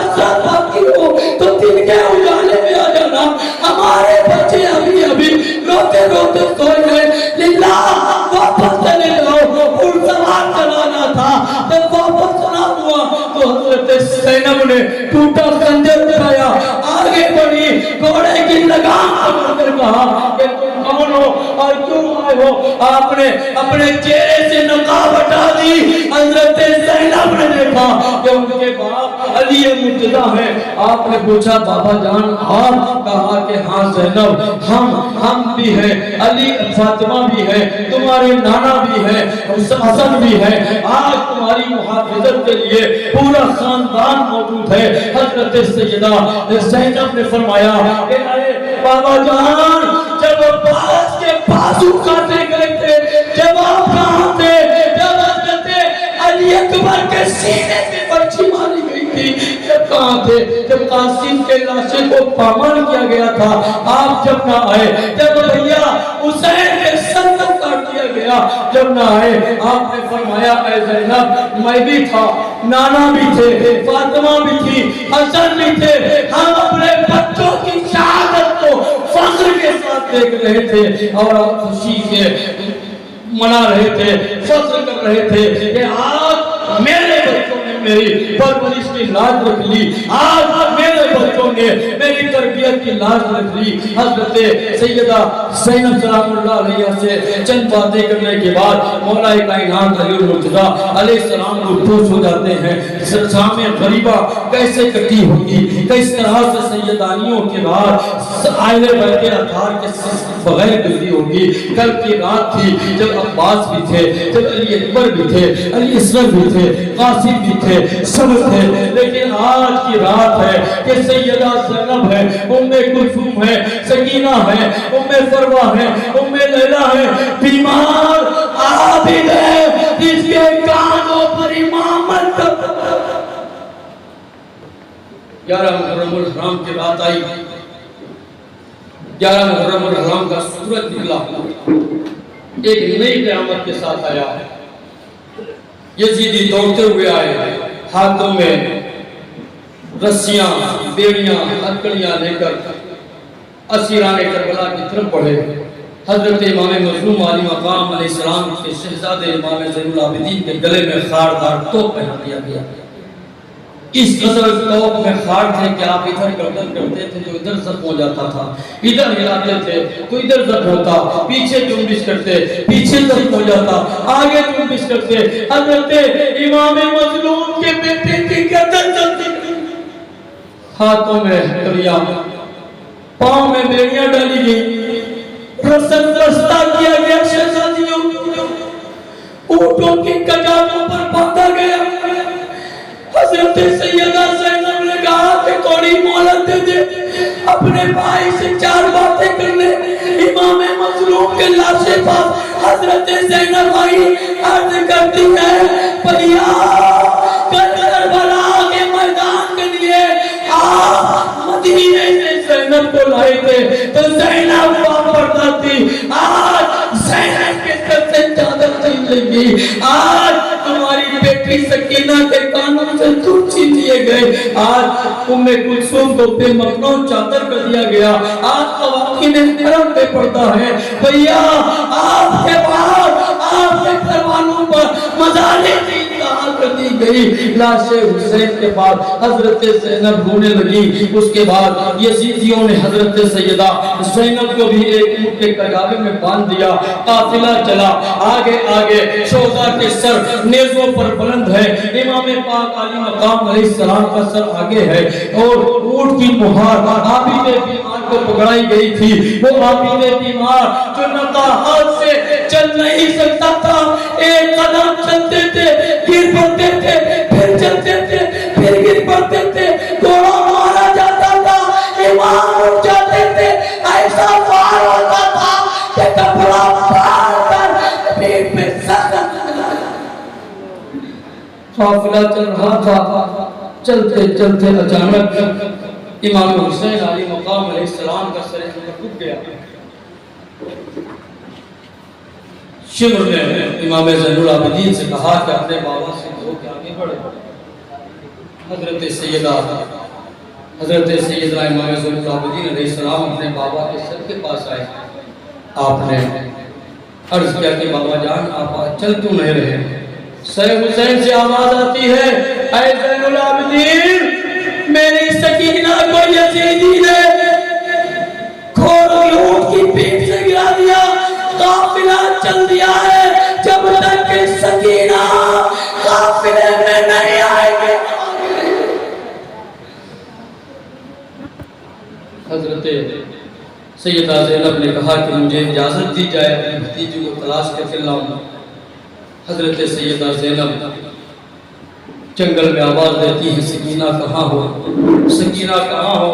زینب نے ٹوٹا خنجر اٹھایا، آگے بڑھی، گھوڑے کی لگام پکڑ کر کہا کہ تم کون ہو اور کیوں آئے ہو؟ آپ نے اپنے چہرے سے نقاب ہٹا دی۔ حضرت زینب نے دیکھا کہ ان کے باپ علی مرتضیٰ ہیں۔ آپ نے پوچھا بابا جان آپ؟ کہا کہ ہاں زینب، ہم بھی ہیں، علی فاطمہ بھی ہے، تمہارے نانا بھی ہے، حسن بھی ہے، آج تمہاری محافظت کے لیے پورا خاندان موجود ہے۔ حضرت سیدہ زینب نے فرمایا کہ اے بابا جان، جب عباس کے بازو کاٹے گئے تھے، جب آپ کہاں تھے؟ جب حضرت علی اکبر کے سینے سے برچھی ماری گئی تھی، جب کہاں تھے؟ جب قاسم کے لاشے کو پامال کیا گیا تھا، آپ جب نہ آئے، جب بھیا حسین کے سر کو کاٹ دیا گیا، جب نہ آئے، آپ نے فرمایا اے زینب میں بھی تھا، نانا بھی تھے، فاطمہ بھی تھی، حسن بھی تھے، ہم اپنے بچوں کی شہادت کو فخر کے ساتھ دیکھ رہے تھے اور آپ خوشی سے منا رہے تھے، فخر کر رہے تھے کہ آج میرے بچوں نے میری پرورش کی لاج رکھ لی، آج میرے بچوں نے میری تربیت کی لاج رکھ لی۔ حضرت سیدہ زینب سلام اللہ علیہ سے چند باتیں کرنے کے بعد مولا کائنات علی مرتضیٰ علیہ السلام خوش ہو جاتے ہیں۔ شام غریبہ کیسے کٹی ہوگی، کس طرح سے سیدانیوں کے بعد آئل بیت اطہار کے بغیر گزری ہوگی۔ کل کی رات تھی جب عباس بھی تھے، جب علی اکبر بھی تھے، علی اصغر بھی تھے، قاسم بھی تھے، سب تھے، لیکن آج کی رات ہے کہ سیدہ زینب ہے، ام کلثوم ہے، سکینہ ہے، ام فروہ ہے، ام لیلہ ہے، بیمار عابد ہے جس کے کانوں پر امامت 11 محرم الحرام کی رات آئی، 11 محرم الحرام کا سورج نکلا، ایک نئی قیامت کے ساتھ آیا ہے۔ یزیدی دوڑتے ہوئے آئے، ہاتھوں میں رسیاں، بیڑیاں، ہتکڑیاں لے کر اسیران کربلا کی طرف بڑھے۔ حضرت امام مظلوم علی مقام علیہ السلام کے شہزادے امام زین العابدین کے گلے میں خاردار توپ پہنا دیا گیا۔ اس قدر توپ میں خار تھے کہ آپ ادھر گردن کرتے تھے تو ادھر زخم ہو جاتا تھا، ادھر ہلاتے تھے تو ادھر زخم ہوتا، پیچھے جنبش کرتے پیچھے زخم ہو جاتا، آگے جنبش کرتے۔ حضرت امام مظلوم کے بیٹے کی گردن چلتی، ہاتھوں میں ہتھیلیاں، پاؤں میں بیڑیاں ڈالی گئی، رسن رستہ کیا گیا، شہزادیوں اونٹوں کی کجاووں پر باندھا گیا۔ حضرت سیدہ زینب نے کہا کہ تھوڑی مہلت دے دے، اپنے بھائی سے 4 باتیں کر لے۔ امام مظلوم کے لاشے پاس حضرت زینب آئی، عرض کرتی ہے بھیا کربلا کے میدان کے لیے آپ مدینے سے زینب کو لائے تھے تو زینب پردہ تھی، آج زینب کے سر سے چادر چھین لیں گی، آج تمہاری بیٹی سکینہ کے کانوں سے دودھ چھین لیے گئے، آج ام کلثوم کو بے مخنون چادر کر دیا گیا، آج خواتین حرم پہ پردہ ہے۔ بھیا آپ کے بعد آپ کے پروانوں پر مظالم کی انتہا کر دی گئی۔ لاش حسین کے بعد حضرت زینب رونے لگی، اس کے بعد یزیدیوں نے حضرت سیدہ زینب کو بھی ایک اونٹ کے کجاوے میں باندھ دیا، قافلہ چلا، آگے آگے شہداء کے سر نیزوں پر بلند ہے، امام پاک علی مقام علیہ السلام کا سر آگے ہے، اور اونٹ کی مہار عابد بیمار کو پکڑائی گئی تھی۔ وہ عابد بیمار جو نقاہت سے چل نہیں سکتا تھا، ایک قدم چلتے تھے گر پڑتے تھے، پھر چلتے تھے پھر گر پڑتے تھے، گھوڑا مارا جاتا تھا، امام اٹھ جاتے تھے، ایسا وار ہوتا تھا کہ کپڑا پھاڑ کر پیٹ میں سخت قافلہ چل رہا تھا۔ چلتے چلتے اچانک امام حسین علیہ مقام علیہ السلام کا سر ٹوٹ گیا۔ شمر نے امام زین العابدین سے کہا کہ اپنے بابا سے کہو کہ آگے بڑھے۔ حضرت سیدہ امام زین العابدین علیہ السلام اپنے بابا کے سر کے پاس آئے، آپ نے عرض کیا کہ بابا جان آپ چل کیوں نہیں رہے؟ سر حسین سے آواز آتی ہے اے زین العابدین چل دیا ہے جب تک کہ سکینہ قافلے میں نہیں آئے گی۔ حضرت سیدہ زینب نے کہا کہ مجھے اجازت دی جائے اپنی بھتیجی کو تلاش کر کے لاؤں۔ حضرت سیدہ زینب جنگل میں آواز دیتی ہے سکینہ کہاں ہو، سکینہ کہاں ہو۔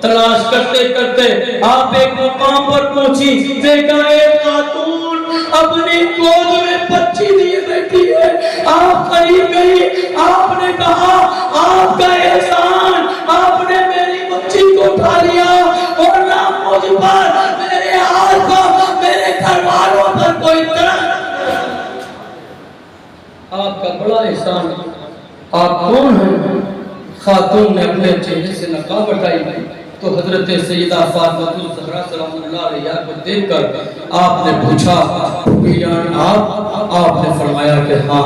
تلاش کرتے کرتے آپ ایک مقام پر پہنچی، دیکھا ایک خاتون اپنی گود میں بچی لیے بیٹھی ہے۔ آپ قریب گئی، آپ نے کہا آپ کا احسان، آپ نے میری بچی کو اٹھا لیا اور نہ مجھ پر، میرے ہاتھ پر، میرے گھر والوں پر کوئی طرح۔ آپ کا بڑا احسان، آپ کون ہیں؟ خاتون نے اپنے چہرے سے نقاب ہٹائی تو حضرت سیدہ فاطمہ الزہرا سلام اللہ علیہا کو دیکھ کر آپ نے پوچھا پھوپھی جان آپ نے فرمایا کہ ہاں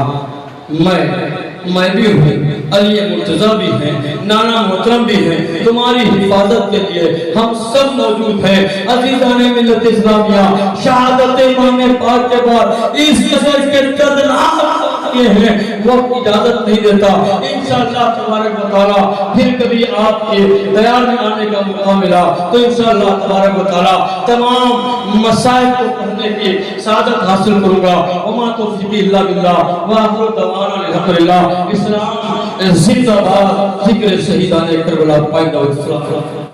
میں بھی ہوں، علی مرتضیٰ بھی ہیں، نانا محترم بھی ہیں، تمہاری حفاظت کے لیے ہم سب موجود ہیں۔ عزیزان ملت اسلامیہ، شہادت امام پاک کے بعد اس قصر کے دردناک یہ ہیں وقت اجازت نہیں دیتا، انشاءاللہ تبارک و تعالیٰ پھر کبھی آپ کے دیار میں آنے کا موقع ملا تو انشاءاللہ تبارک و تعالیٰ تمام مسائل کو پڑھنے کی سعادت حاصل کروں گا۔ وما توفیقی الا باللہ وآخر دعوانا الحمدللہ۔ اسلام زندہ باد، ذکر شہیدان کربلا پائندہ۔